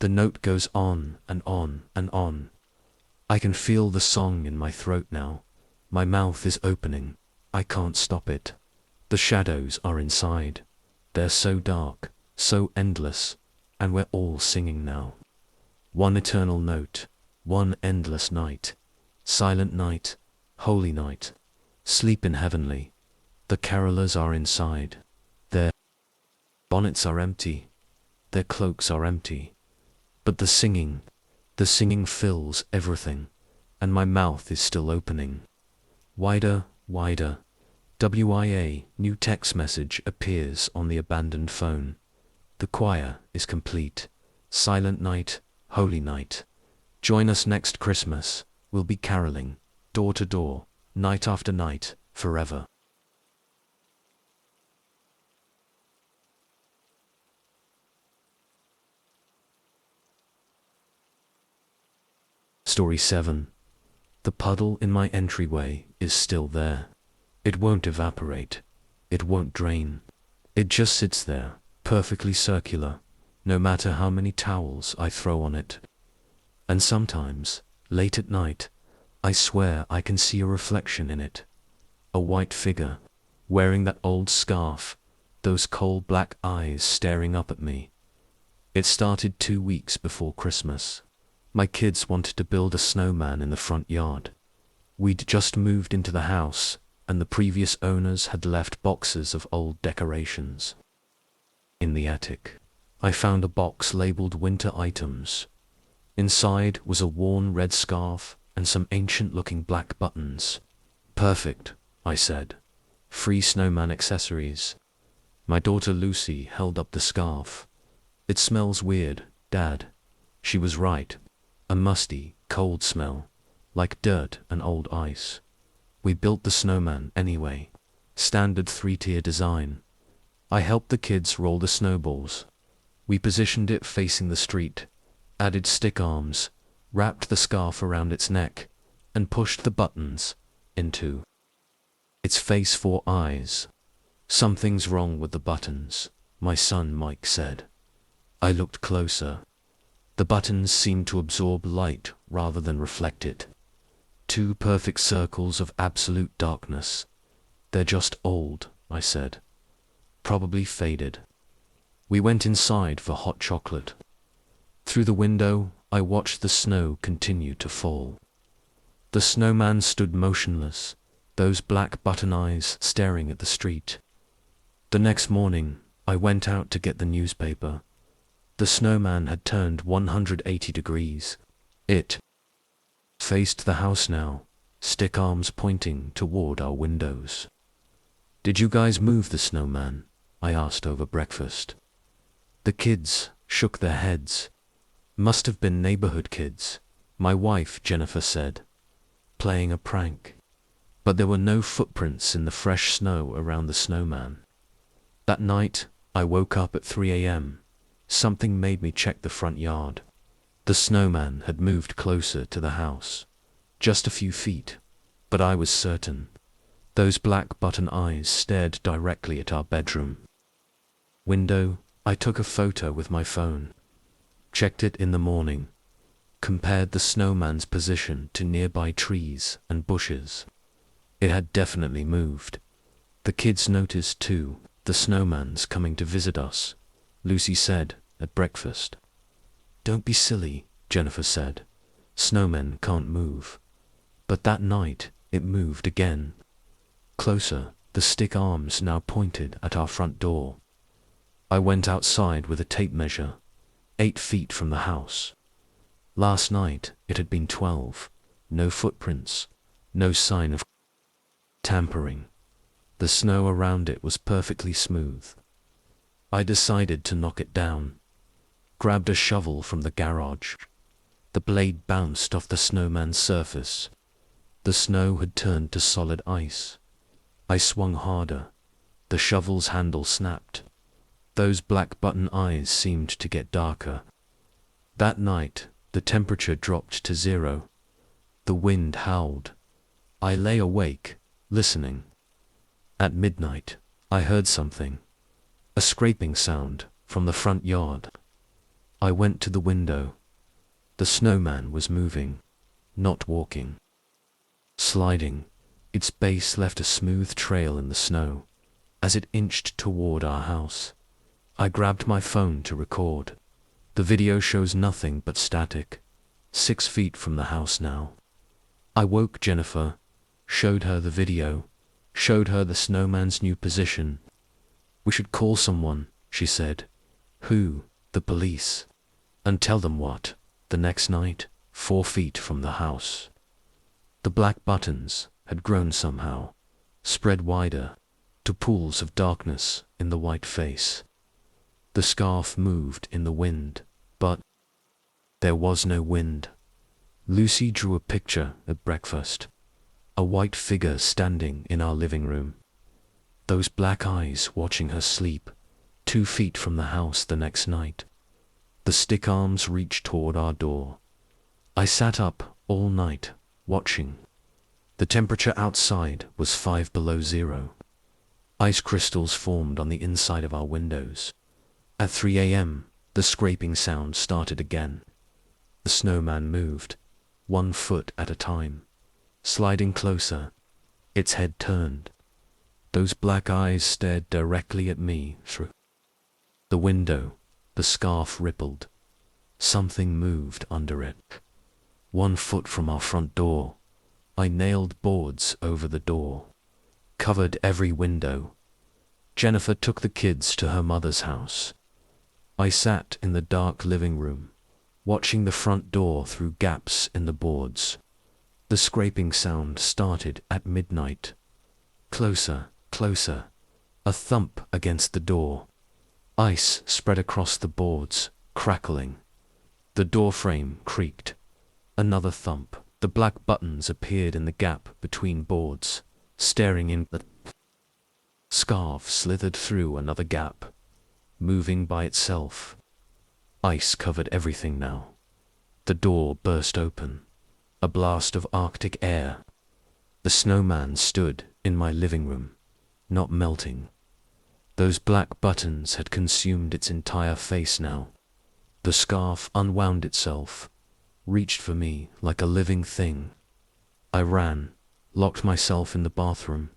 The note goes on and on and on. I can feel the song in my throat now. My mouth is opening. I can't stop it. The shadows are inside. They're so dark, so endless, and we're all singing now. One eternal note, one endless night. Silent night, holy night. Sleep in heavenly. The carolers are inside. Their bonnets are empty. Their cloaks are empty. But the singing fills everything, and my mouth is still opening. Wider, wider. WIA, new text message appears on the abandoned phone. The choir is complete. Silent night, holy night. Join us next Christmas. We'll be caroling, door to door, night after night, forever. Story 7. The puddle in my entryway is still there. It won't evaporate. It won't drain. It just sits there, perfectly circular, no matter how many towels I throw on it. And sometimes, late at night, I swear I can see a reflection in it. A white figure, wearing that old scarf, those coal black eyes staring up at me. It started 2 weeks before Christmas. My kids wanted to build a snowman in the front yard. We'd just moved into the house, and the previous owners had left boxes of old decorations. In the attic, I found a box labeled winter items. Inside was a worn red scarf and some ancient-looking black buttons. Perfect, I said. Free snowman accessories. My daughter Lucy held up the scarf. It smells weird, Dad. She was right. A musty, cold smell, like dirt and old ice. We built the snowman anyway. Standard 3-tier design. I helped the kids roll the snowballs. We positioned it facing the street, added stick arms, wrapped the scarf around its neck, and pushed the buttons into its face 4 eyes. Something's wrong with the buttons, my son Mike said. I looked closer. The buttons seemed to absorb light rather than reflect it. 2 perfect circles of absolute darkness. They're just old, I said. Probably faded. We went inside for hot chocolate. Through the window, I watched the snow continue to fall. The snowman stood motionless, those black button eyes staring at the street. The next morning, I went out to get the newspaper. The snowman had turned 180 degrees. It faced the house now, stick arms pointing toward our windows. Did you guys move the snowman? I asked over breakfast. The kids shook their heads. Must have been neighborhood kids, my wife Jennifer said, playing a prank. But there were no footprints in the fresh snow around the snowman. That night, I woke up at 3 a.m. Something made me check the front yard. The snowman had moved closer to the house, just a few feet, but I was certain. Those black button eyes stared directly at our bedroom window. I took a photo with my phone, checked it in the morning, compared the snowman's position to nearby trees and bushes. It had definitely moved. The kids noticed too. The snowman's coming to visit us, Lucy said at breakfast. Don't be silly, Jennifer said. Snowmen can't move. But that night, it moved again. Closer, the stick arms now pointed at our front door. I went outside with a tape measure, 8 feet from the house. Last night, it had been 12. No footprints, no sign of tampering. The snow around it was perfectly smooth. I decided to knock it down. Grabbed a shovel from the garage. The blade bounced off the snowman's surface. The snow had turned to solid ice. I swung harder. The shovel's handle snapped. Those black button eyes seemed to get darker. That night, the temperature dropped to 0. The wind howled. I lay awake, listening. At midnight, I heard something. A scraping sound from the front yard. I went to the window. The snowman was moving, not walking. Sliding, its base left a smooth trail in the snow as it inched toward our house. I grabbed my phone to record. The video shows nothing but static. 6 feet from the house now. I woke Jennifer, showed her the video, showed her the snowman's new position. We should call someone, she said. Who? The police. And tell them what? The next night, 4 feet from the house. The black buttons had grown somehow, spread wider, to pools of darkness in the white face. The scarf moved in the wind, but there was no wind. Lucy drew a picture at breakfast. A white figure standing in our living room. Those black eyes watching her sleep, 2 feet from the house the next night. The stick arms reached toward our door. I sat up all night, watching. The temperature outside was 5 below 0. Ice crystals formed on the inside of our windows. At 3 a.m., the scraping sound started again. The snowman moved, 1 foot at a time, sliding closer. Its head turned. Those black eyes stared directly at me through the window. The scarf rippled. Something moved under it. 1 foot from our front door. I nailed boards over the door, covered every window. Jennifer took the kids to her mother's house. I sat in the dark living room, watching the front door through gaps in the boards. The scraping sound started at midnight. Closer, closer. A thump against the door. Ice spread across the boards, crackling. The door frame creaked. Another thump. The black buttons appeared in the gap between boards, staring in. The scarf slithered through another gap, moving by itself. Ice covered everything now. The door burst open. A blast of Arctic air. The snowman stood in my living room, not melting. Those black buttons had consumed its entire face now. The scarf unwound itself, reached for me like a living thing. I ran, locked myself in the bathroom.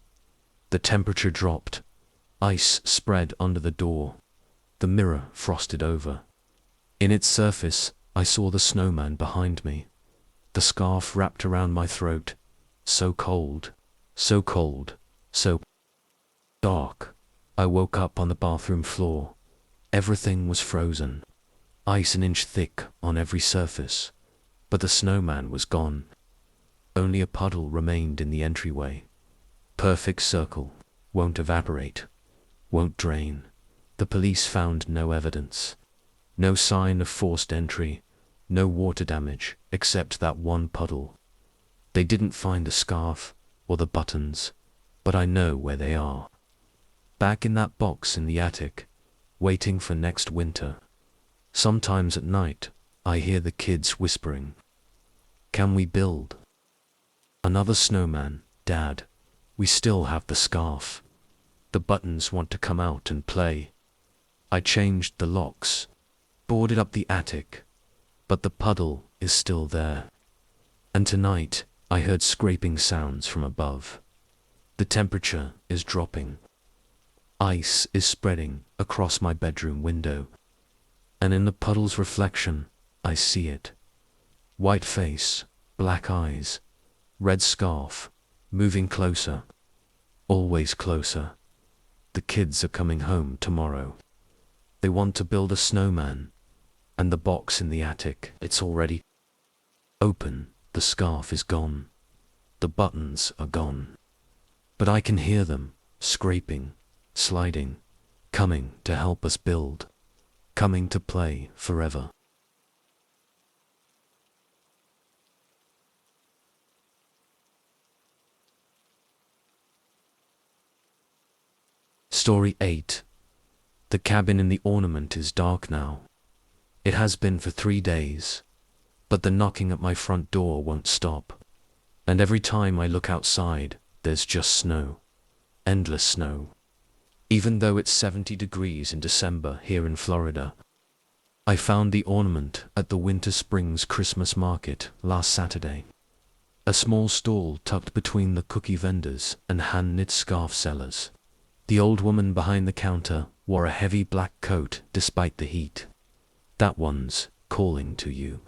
The temperature dropped. Ice spread under the door. The mirror frosted over. In its surface, I saw the snowman behind me. The scarf wrapped around my throat. So cold, so cold, so dark. I woke up on the bathroom floor. Everything was frozen. Ice an inch thick on every surface. But the snowman was gone. Only a puddle remained in the entryway. Perfect circle. Won't evaporate. Won't drain. The police found no evidence. No sign of forced entry. No water damage, except that one puddle. They didn't find the scarf or the buttons, but I know where they are. Back in that box in the attic, waiting for next winter. Sometimes at night, I hear the kids whispering, "Can we build another snowman, Dad? We still have the scarf. The buttons want to come out and play." I changed the locks, boarded up the attic, but the puddle is still there. And tonight, I heard scraping sounds from above. The temperature is dropping. Ice is spreading across my bedroom window. And in the puddle's reflection, I see it. White face, black eyes, red scarf, moving closer. Always closer. The kids are coming home tomorrow. They want to build a snowman. And the box in the attic, it's already open. The scarf is gone. The buttons are gone. But I can hear them, scraping, sliding, coming to help us build, coming to play forever. Story 8. The cabin in the ornament is dark now. It has been for 3 days, but the knocking at my front door won't stop. And every time I look outside, there's just snow. Endless snow. Even though it's 70 degrees in December here in Florida. I found the ornament at the Winter Springs Christmas market last Saturday. A small stall tucked between the cookie vendors and hand-knit scarf sellers. The old woman behind the counter wore a heavy black coat despite the heat. "That one's calling to you,"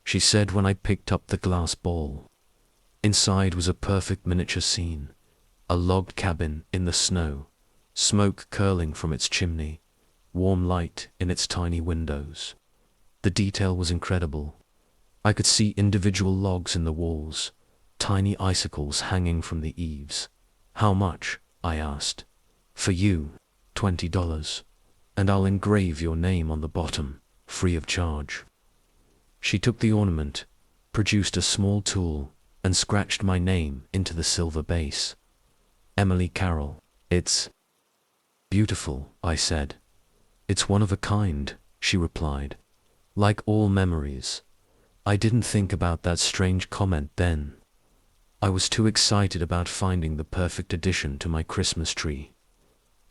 she said when I picked up the glass bowl. Inside was a perfect miniature scene. A logged cabin in the snow, smoke curling from its chimney, warm light in its tiny windows. The detail was incredible. I could see individual logs in the walls, tiny icicles hanging from the eaves. "How much?" I asked. "For you, $20, and I'll engrave your name on the bottom, free of charge." She took the ornament, produced a small tool, and scratched my name into the silver base. "Emily Carroll." "It's beautiful," I said. "It's one of a kind," she replied. "Like all memories." I didn't think about that strange comment then. I was too excited about finding the perfect addition to my Christmas tree.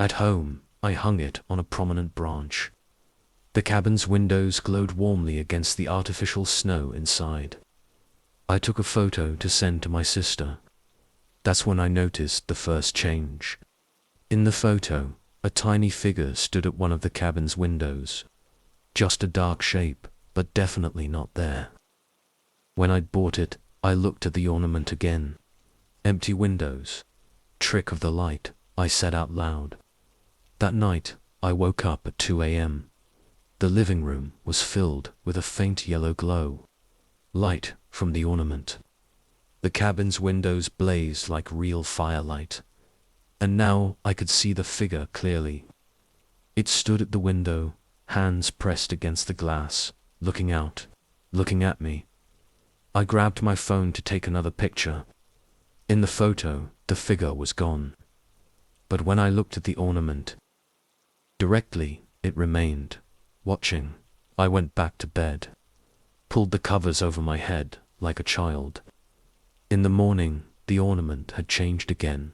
At home, I hung it on a prominent branch. The cabin's windows glowed warmly against the artificial snow inside. I took a photo to send to my sister. That's when I noticed the first change. In the photo, a tiny figure stood at one of the cabin's windows. Just a dark shape, but definitely not there. When I'd bought it, I looked at the ornament again. Empty windows. Trick of the light, I said out loud. That night, I woke up at 2 a.m. The living room was filled with a faint yellow glow. Light from the ornament. The cabin's windows blazed like real firelight. And now I could see the figure clearly. It stood at the window, hands pressed against the glass, looking out, looking at me. I grabbed my phone to take another picture. In the photo, the figure was gone. But when I looked at the ornament, directly it remained, watching. I went back to bed, pulled the covers over my head like a child. In the morning, the ornament had changed again.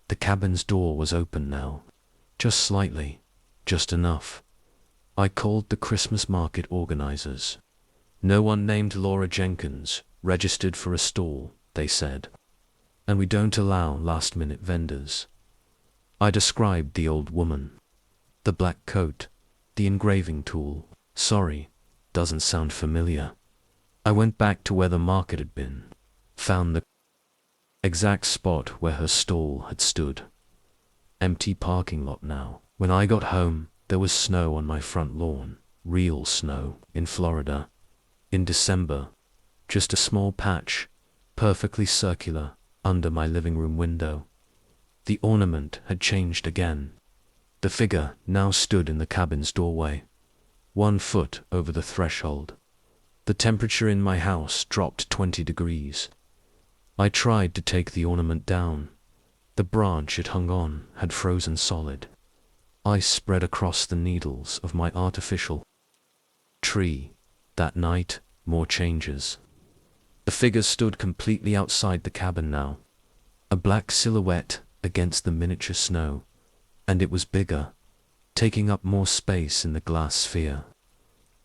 The cabin's door was open now, just slightly, just enough. I called the Christmas market organizers. No one named Laura Jenkins registered for a stall, they said. And we don't allow last-minute vendors. I described the old woman. The black coat, the engraving tool. Sorry, doesn't sound familiar. I went back to where the market had been, found the exact spot where her stall had stood. Empty parking lot now. When I got home, there was snow on my front lawn. Real snow, in Florida. In December. Just a small patch, perfectly circular, under my living room window. The ornament had changed again. The figure now stood in the cabin's doorway, 1 foot over the threshold. The temperature in my house dropped 20 degrees. I tried to take the ornament down. The branch it hung on had frozen solid. Ice spread across the needles of my artificial tree. That night, more changes. The figure stood completely outside the cabin now, a black silhouette against the miniature snow, and it was bigger, taking up more space in the glass sphere.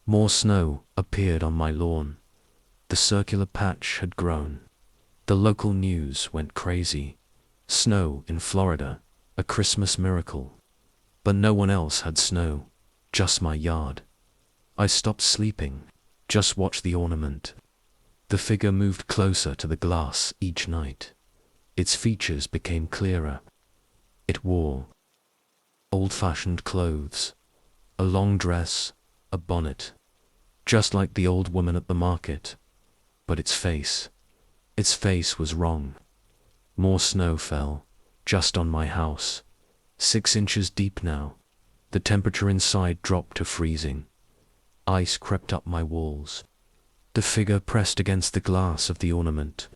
More snow appeared on my lawn. The circular patch had grown. The local news went crazy. Snow in Florida, a Christmas miracle. But no one else had snow, just my yard. I stopped sleeping, just watched the ornament. The figure moved closer to the glass each night. Its features became clearer. It wore old-fashioned clothes, a long dress, a bonnet, just like the old woman at the market. But its face was wrong. More snow fell, just on my house, 6 inches deep now. The temperature inside dropped to freezing. Ice crept up my walls. The figure pressed against the glass of the ornament,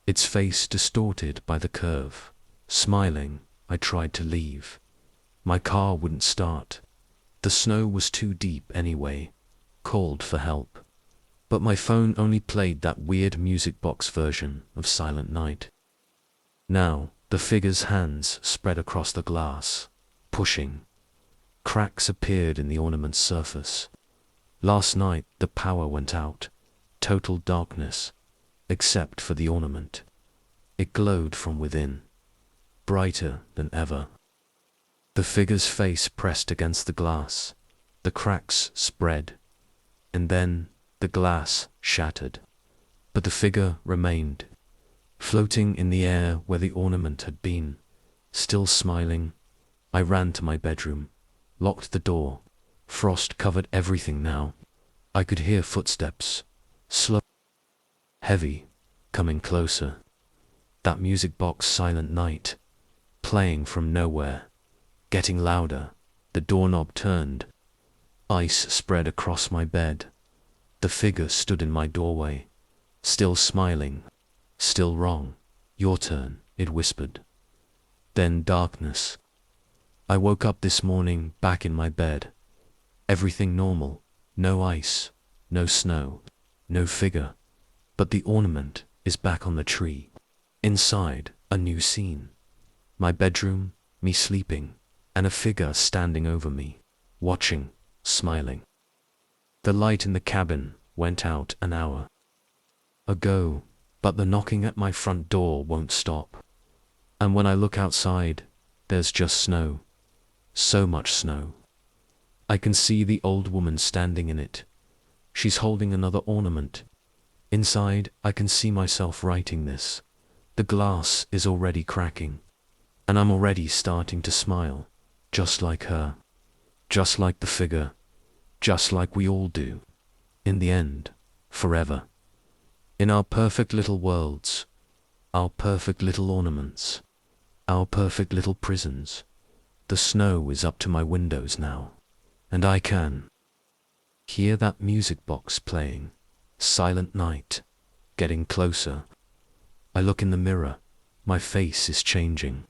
its face distorted by the curve. Smiling, I tried to leave. My car wouldn't start. The snow was too deep anyway. Called for help. But my phone only played that weird music box version of Silent Night. Now, the figure's hands spread across the glass, pushing. Cracks appeared in the ornament's surface. Last night, the power went out. Total darkness, except for the ornament. It glowed from within, brighter than ever. The figure's face pressed against the glass. The cracks spread, and then the glass shattered. But the figure remained, floating in the air where the ornament had been, still smiling. I ran to my bedroom, locked the door. Frost covered everything now. I could hear footsteps, slow, heavy, coming closer. That music box Silent Night, playing from nowhere, getting louder. The doorknob turned. Ice spread across my bed. The figure stood in my doorway, still smiling, still wrong. Your turn, it whispered. Then darkness. I woke up this morning back in my bed. Everything normal, no ice, no snow, no figure. But the ornament is back on the tree. Inside, a new scene. My bedroom, me sleeping, and a figure standing over me, watching, smiling. The light in the cabin went out an hour ago, but the knocking at my front door won't stop. And when I look outside, there's just snow. So much snow. I can see the old woman standing in it. She's holding another ornament. Inside, I can see myself writing this. The glass is already cracking. And I'm already starting to smile. Just like her. Just like the figure. Just like we all do. In the end. Forever. In our perfect little worlds. Our perfect little ornaments. Our perfect little prisons. The snow is up to my windows now. And I can hear that music box playing. Silent night. Getting closer. I look in the mirror. My face is changing.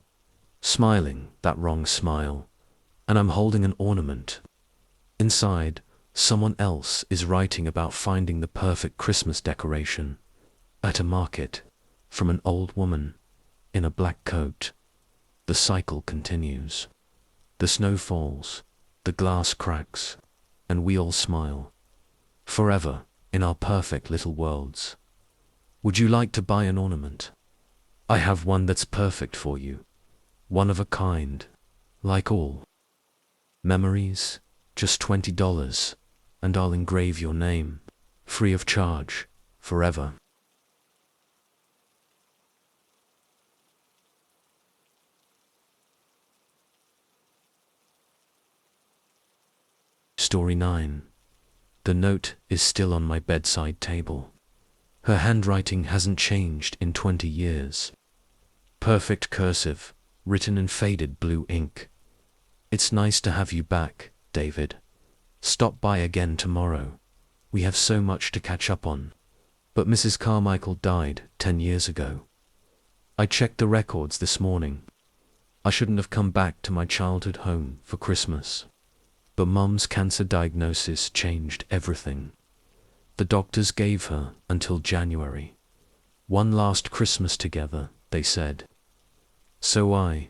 Smiling, that wrong smile. And I'm holding an ornament. Inside, someone else is writing about finding the perfect Christmas decoration. At a market. From an old woman. In a black coat. The cycle continues. The snow falls. The glass cracks. And we all smile. Forever, in our perfect little worlds. Would you like to buy an ornament? I have one that's perfect for you. One of a kind. Like all. Memories, just $20, and I'll engrave your name. Free of charge. Forever. Story 9. The note is still on my bedside table. Her handwriting hasn't changed in 20 years. Perfect cursive, written in faded blue ink. It's nice to have you back, David. Stop by again tomorrow. We have so much to catch up on. But Mrs. Carmichael died 10 years ago. I checked the records this morning. I shouldn't have come back to my childhood home for Christmas. But Mum's cancer diagnosis changed everything. The doctors gave her until January. One last Christmas together, they said. So I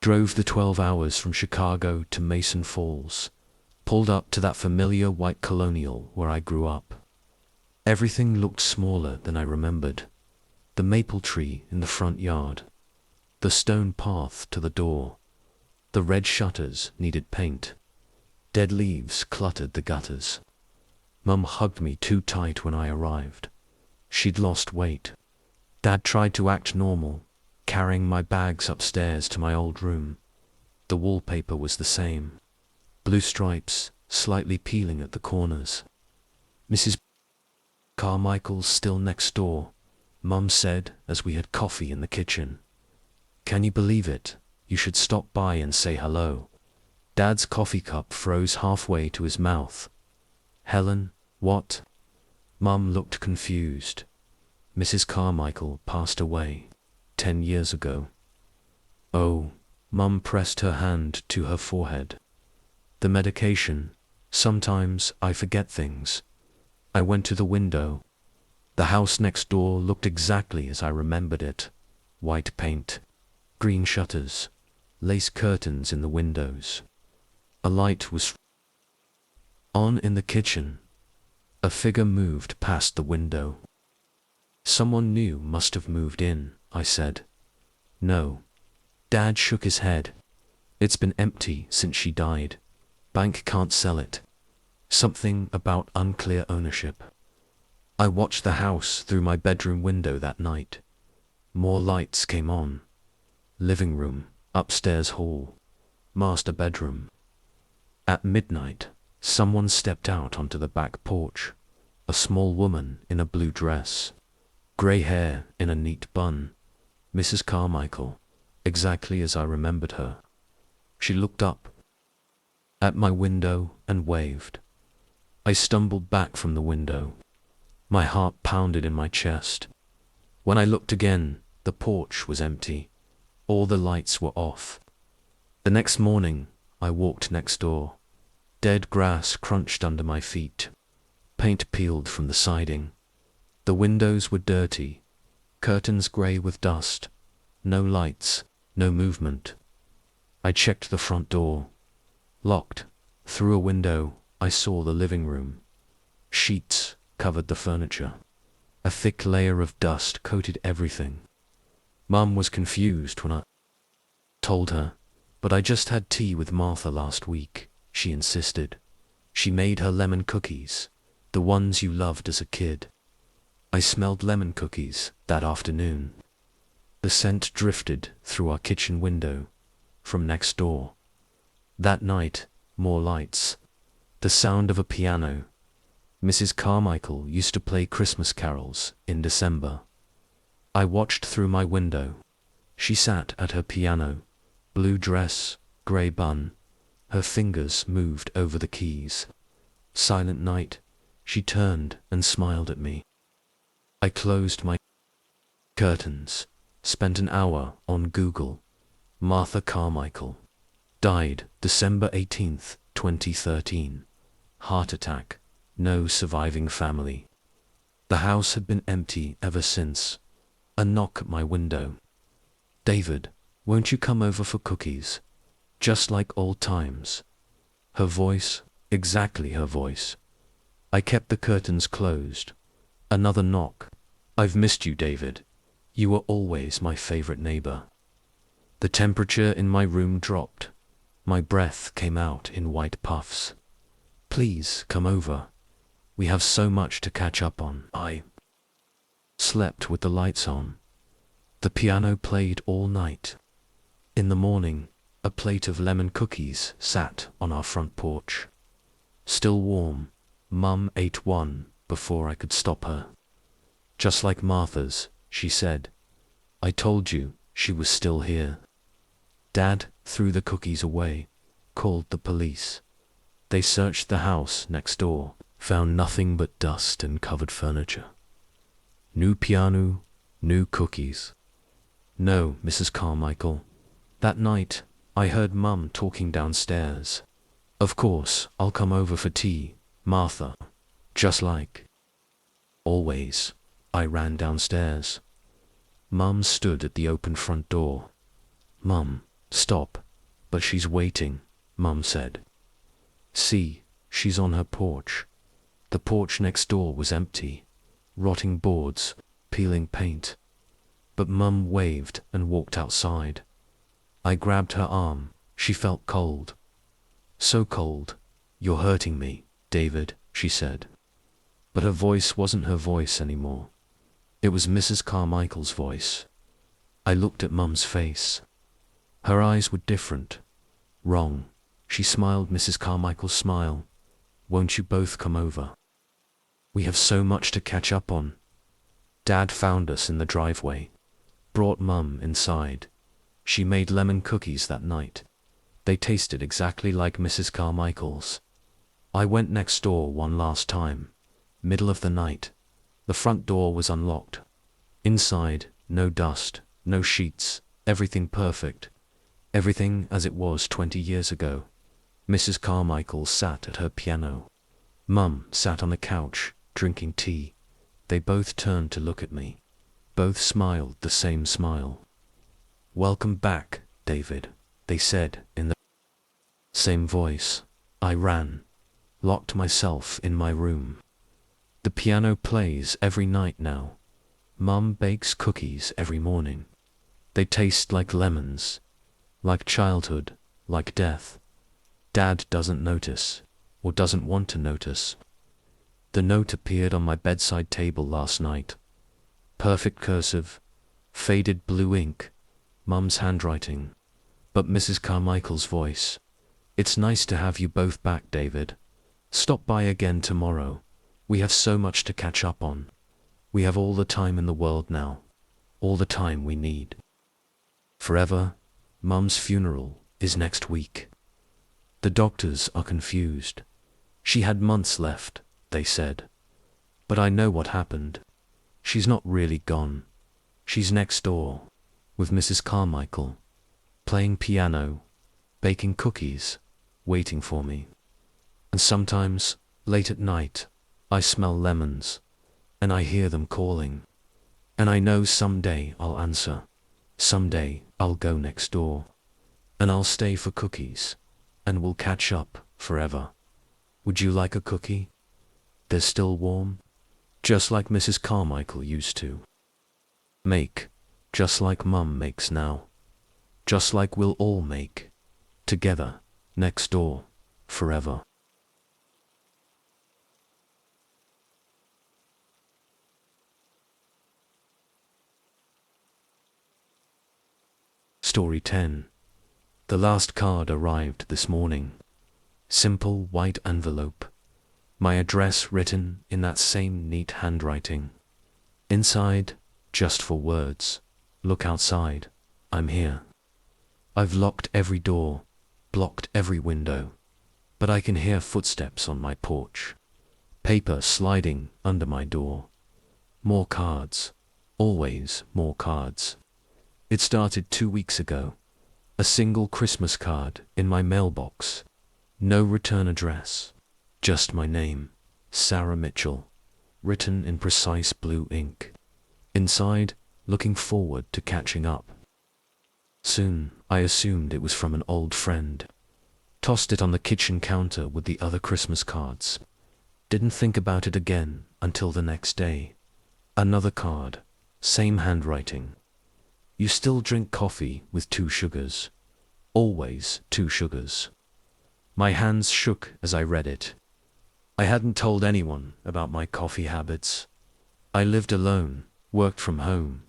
drove the 12 hours from Chicago to Mason Falls, pulled up to that familiar white colonial where I grew up. Everything looked smaller than I remembered. The maple tree in the front yard, the stone path to the door, the red shutters needed paint. Dead leaves cluttered the gutters. Mum hugged me too tight when I arrived. She'd lost weight. Dad tried to act normal, carrying my bags upstairs to my old room. The wallpaper was the same. Blue stripes, slightly peeling at the corners. Mrs. Carmichael's still next door, Mum said as we had coffee in the kitchen. Can you believe it? You should stop by and say hello. Dad's coffee cup froze halfway to his mouth. Helen, what? Mum looked confused. Mrs. Carmichael passed away 10 years ago. Oh, Mum pressed her hand to her forehead. The medication. Sometimes I forget things. I went to the window. The house next door looked exactly as I remembered it. White paint, green shutters, lace curtains in the windows. A light was on in the kitchen. A figure moved past the window. Someone new must have moved in, I said. No. Dad shook his head. It's been empty since she died. Bank can't sell it. Something about unclear ownership. I watched the house through my bedroom window that night. More lights came on. Living room, upstairs hall, master bedroom. At midnight, someone stepped out onto the back porch. A small woman in a blue dress. Grey hair in a neat bun. Mrs. Carmichael, exactly as I remembered her. She looked up at my window and waved. I stumbled back from the window. My heart pounded in my chest. When I looked again, the porch was empty. All the lights were off. The next morning, I walked next door. Dead grass crunched under my feet. Paint peeled from the siding. The windows were dirty. Curtains grey with dust. No lights, no movement. I checked the front door. Locked. Through a window, I saw the living room. Sheets covered the furniture. A thick layer of dust coated everything. Mum was confused when I told her, but I just had tea with Martha last week, she insisted. She made her lemon cookies, the ones you loved as a kid. I smelled lemon cookies that afternoon. The scent drifted through our kitchen window from next door. That night, more lights, the sound of a piano. Mrs. Carmichael used to play Christmas carols in December. I watched through my window. She sat at her piano, blue dress, grey bun. Her fingers moved over the keys. Silent night, she turned and smiled at me. I closed my curtains, spent an hour on Google. Martha Carmichael. Died December 18th, 2013. Heart attack. No surviving family. The house had been empty ever since. A knock at my window. David, won't you come over for cookies? Just like old times. Her voice, exactly her voice. I kept the curtains closed. Another knock. I've missed you, David. You were always my favorite neighbor. The temperature in my room dropped. My breath came out in white puffs. Please come over. We have so much to catch up on. I slept with the lights on. The piano played all night. In the morning, a plate of lemon cookies sat on our front porch. Still warm, Mum ate one before I could stop her. Just like Martha's, she said. I told you she was still here. Dad threw the cookies away, called the police. They searched the house next door, found nothing but dust and covered furniture. New piano, new cookies. No, Mrs. Carmichael. That night, I heard Mum talking downstairs. Of course, I'll come over for tea, Martha. Just like always. I ran downstairs. Mum stood at the open front door. Mum, stop. But she's waiting, Mum said. See, she's on her porch. The porch next door was empty. Rotting boards, peeling paint. But Mum waved and walked outside. I grabbed her arm. She felt cold. So cold. You're hurting me, David, she said. But her voice wasn't her voice anymore. It was Mrs. Carmichael's voice. I looked at Mum's face. Her eyes were different. Wrong. She smiled Mrs. Carmichael's smile. Won't you both come over? We have so much to catch up on. Dad found us in the driveway. Brought Mum inside. She made lemon cookies that night. They tasted exactly like Mrs. Carmichael's. I went next door one last time. Middle of the night. The front door was unlocked. Inside, no dust, no sheets, everything perfect. Everything as it was 20 years ago. Mrs. Carmichael sat at her piano. Mum sat on the couch, drinking tea. They both turned to look at me. Both smiled the same smile. Welcome back, David, they said in the same voice. I ran, locked myself in my room. The piano plays every night now. Mum bakes cookies every morning. They taste like lemons, like childhood, like death. Dad doesn't notice, or doesn't want to notice. The note appeared on my bedside table last night. Perfect cursive, faded blue ink, Mum's handwriting, but Mrs. Carmichael's voice. It's nice to have you both back, David. Stop by again tomorrow. We have so much to catch up on. We have all the time in the world now. All the time we need. Forever, Mum's funeral is next week. The doctors are confused. She had months left, they said. But I know what happened. She's not really gone. She's next door, with Mrs. Carmichael, playing piano, baking cookies, waiting for me. And sometimes, late at night, I smell lemons, and I hear them calling. And I know someday I'll answer. Someday I'll go next door. And I'll stay for cookies, and we'll catch up forever. Would you like a cookie? They're still warm, just like Mrs. Carmichael used to make, just like Mum makes now, just like we'll all make, together, next door, forever. Story 10. The last card arrived this morning. Simple white envelope. My address written in that same neat handwriting. Inside, just for words. Look outside. I'm here. I've locked every door, blocked every window, but I can hear footsteps on my porch. Paper sliding under my door. More cards. Always more cards. It started 2 weeks ago. A single Christmas card in my mailbox. No return address. Just my name, Sarah Mitchell, written in precise blue ink. Inside, looking forward to catching up. Soon, I assumed it was from an old friend. Tossed it on the kitchen counter with the other Christmas cards. Didn't think about it again until the next day. Another card, same handwriting. You still drink coffee with 2 sugars. Always 2 sugars. My hands shook as I read it. I hadn't told anyone about my coffee habits. I lived alone, worked from home,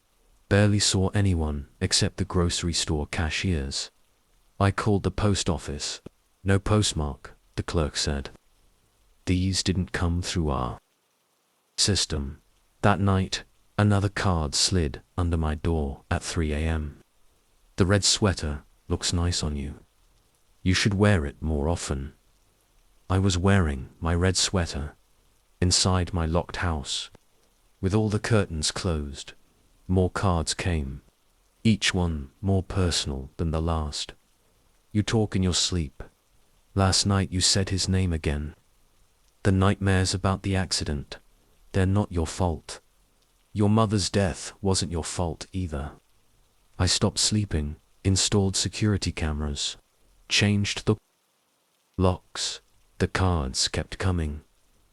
barely saw anyone except the grocery store cashiers. I called the post office. No postmark, the clerk said. These didn't come through our system. That night, another card slid under my door at 3 a.m. The red sweater looks nice on you. You should wear it more often. I was wearing my red sweater inside my locked house. With all the curtains closed, more cards came, each one more personal than the last. You talk in your sleep. Last night you said his name again. The nightmares about the accident, they're not your fault. Your mother's death wasn't your fault either. I stopped sleeping, installed security cameras, changed the locks. The cards kept coming.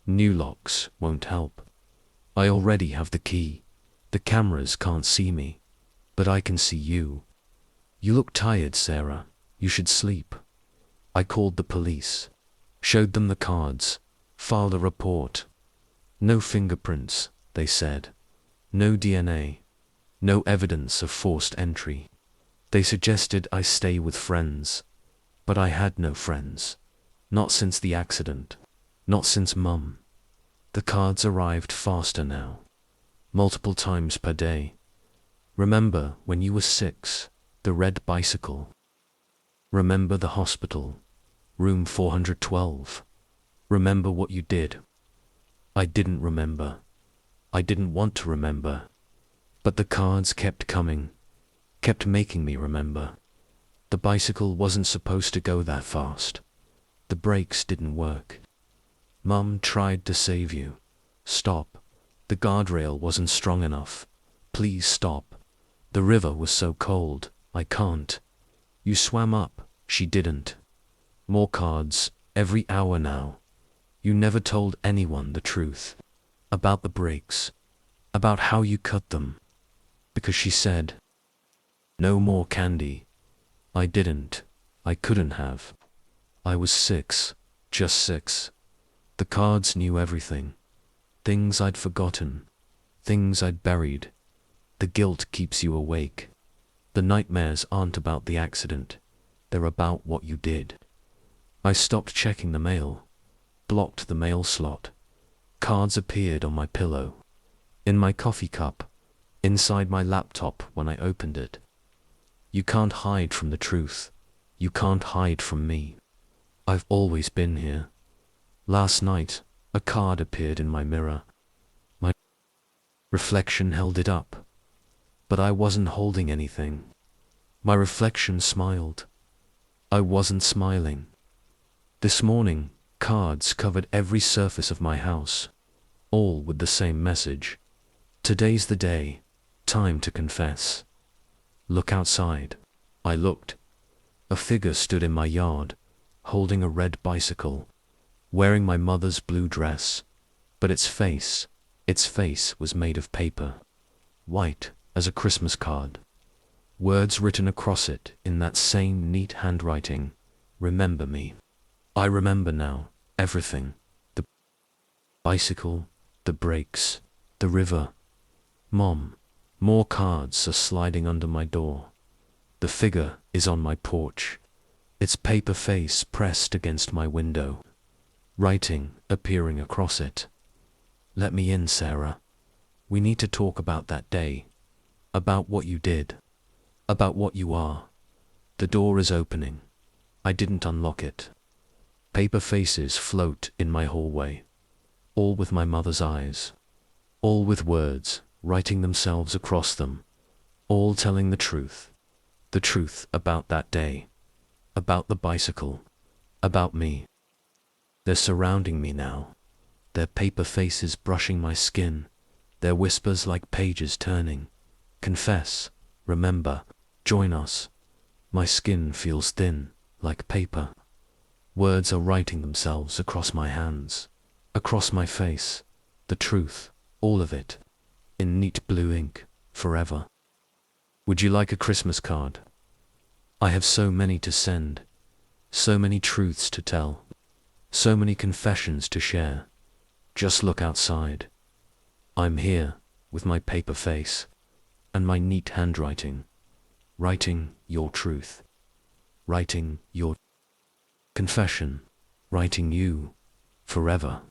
New locks won't help. I already have the key. The cameras can't see me, but I can see you. You look tired, Sarah. You should sleep. I called the police, showed them the cards, filed a report. No fingerprints, they said. No DNA. No evidence of forced entry. They suggested I stay with friends, but I had no friends. Not since the accident. Not since Mum. The cards arrived faster now. Multiple times per day. Remember when you were 6, the red bicycle. Remember the hospital, room 412. Remember what you did. I didn't remember. I didn't want to remember. But the cards kept coming, kept making me remember. The bicycle wasn't supposed to go that fast. The brakes didn't work. Mum tried to save you. Stop. The guardrail wasn't strong enough. Please stop. The river was so cold. I can't. You swam up. She didn't. More cards, every hour now. You never told anyone the truth. About the brakes. About how you cut them. Because she said, no more candy. I didn't. I couldn't have. I was 6, just 6. The cards knew everything. Things I'd forgotten. Things I'd buried. The guilt keeps you awake. The nightmares aren't about the accident. They're about what you did. I stopped checking the mail. Blocked the mail slot. Cards appeared on my pillow. In my coffee cup. Inside my laptop when I opened it. You can't hide from the truth. You can't hide from me. I've always been here. Last night, a card appeared in my mirror. My reflection held it up. But I wasn't holding anything. My reflection smiled. I wasn't smiling. This morning, cards covered every surface of my house, all with the same message. Today's the day. Time to confess. Look outside. I looked. A figure stood in my yard, holding a red bicycle, wearing my mother's blue dress, but its face was made of paper, white as a Christmas card. Words written across it in that same neat handwriting. Remember me. I remember now, everything. The bicycle, the brakes, the river. Mom, more cards are sliding under my door. The figure is on my porch, its paper face pressed against my window, writing appearing across it. Let me in, Sarah. We need to talk about that day, about what you did, about what you are. The door is opening. I didn't unlock it. Paper faces float in my hallway, all with my mother's eyes, all with words writing themselves across them, all telling the truth about that day, about the bicycle, about me. They're surrounding me now, their paper faces brushing my skin, their whispers like pages turning. Confess, remember, join us. My skin feels thin, like paper. Words are writing themselves across my hands, across my face, the truth, all of it, in neat blue ink, forever. Would you like a Christmas card? I have so many to send, so many truths to tell, so many confessions to share. Just look outside. I'm here, with my paper face, and my neat handwriting, writing your truth, writing your confession, writing you forever.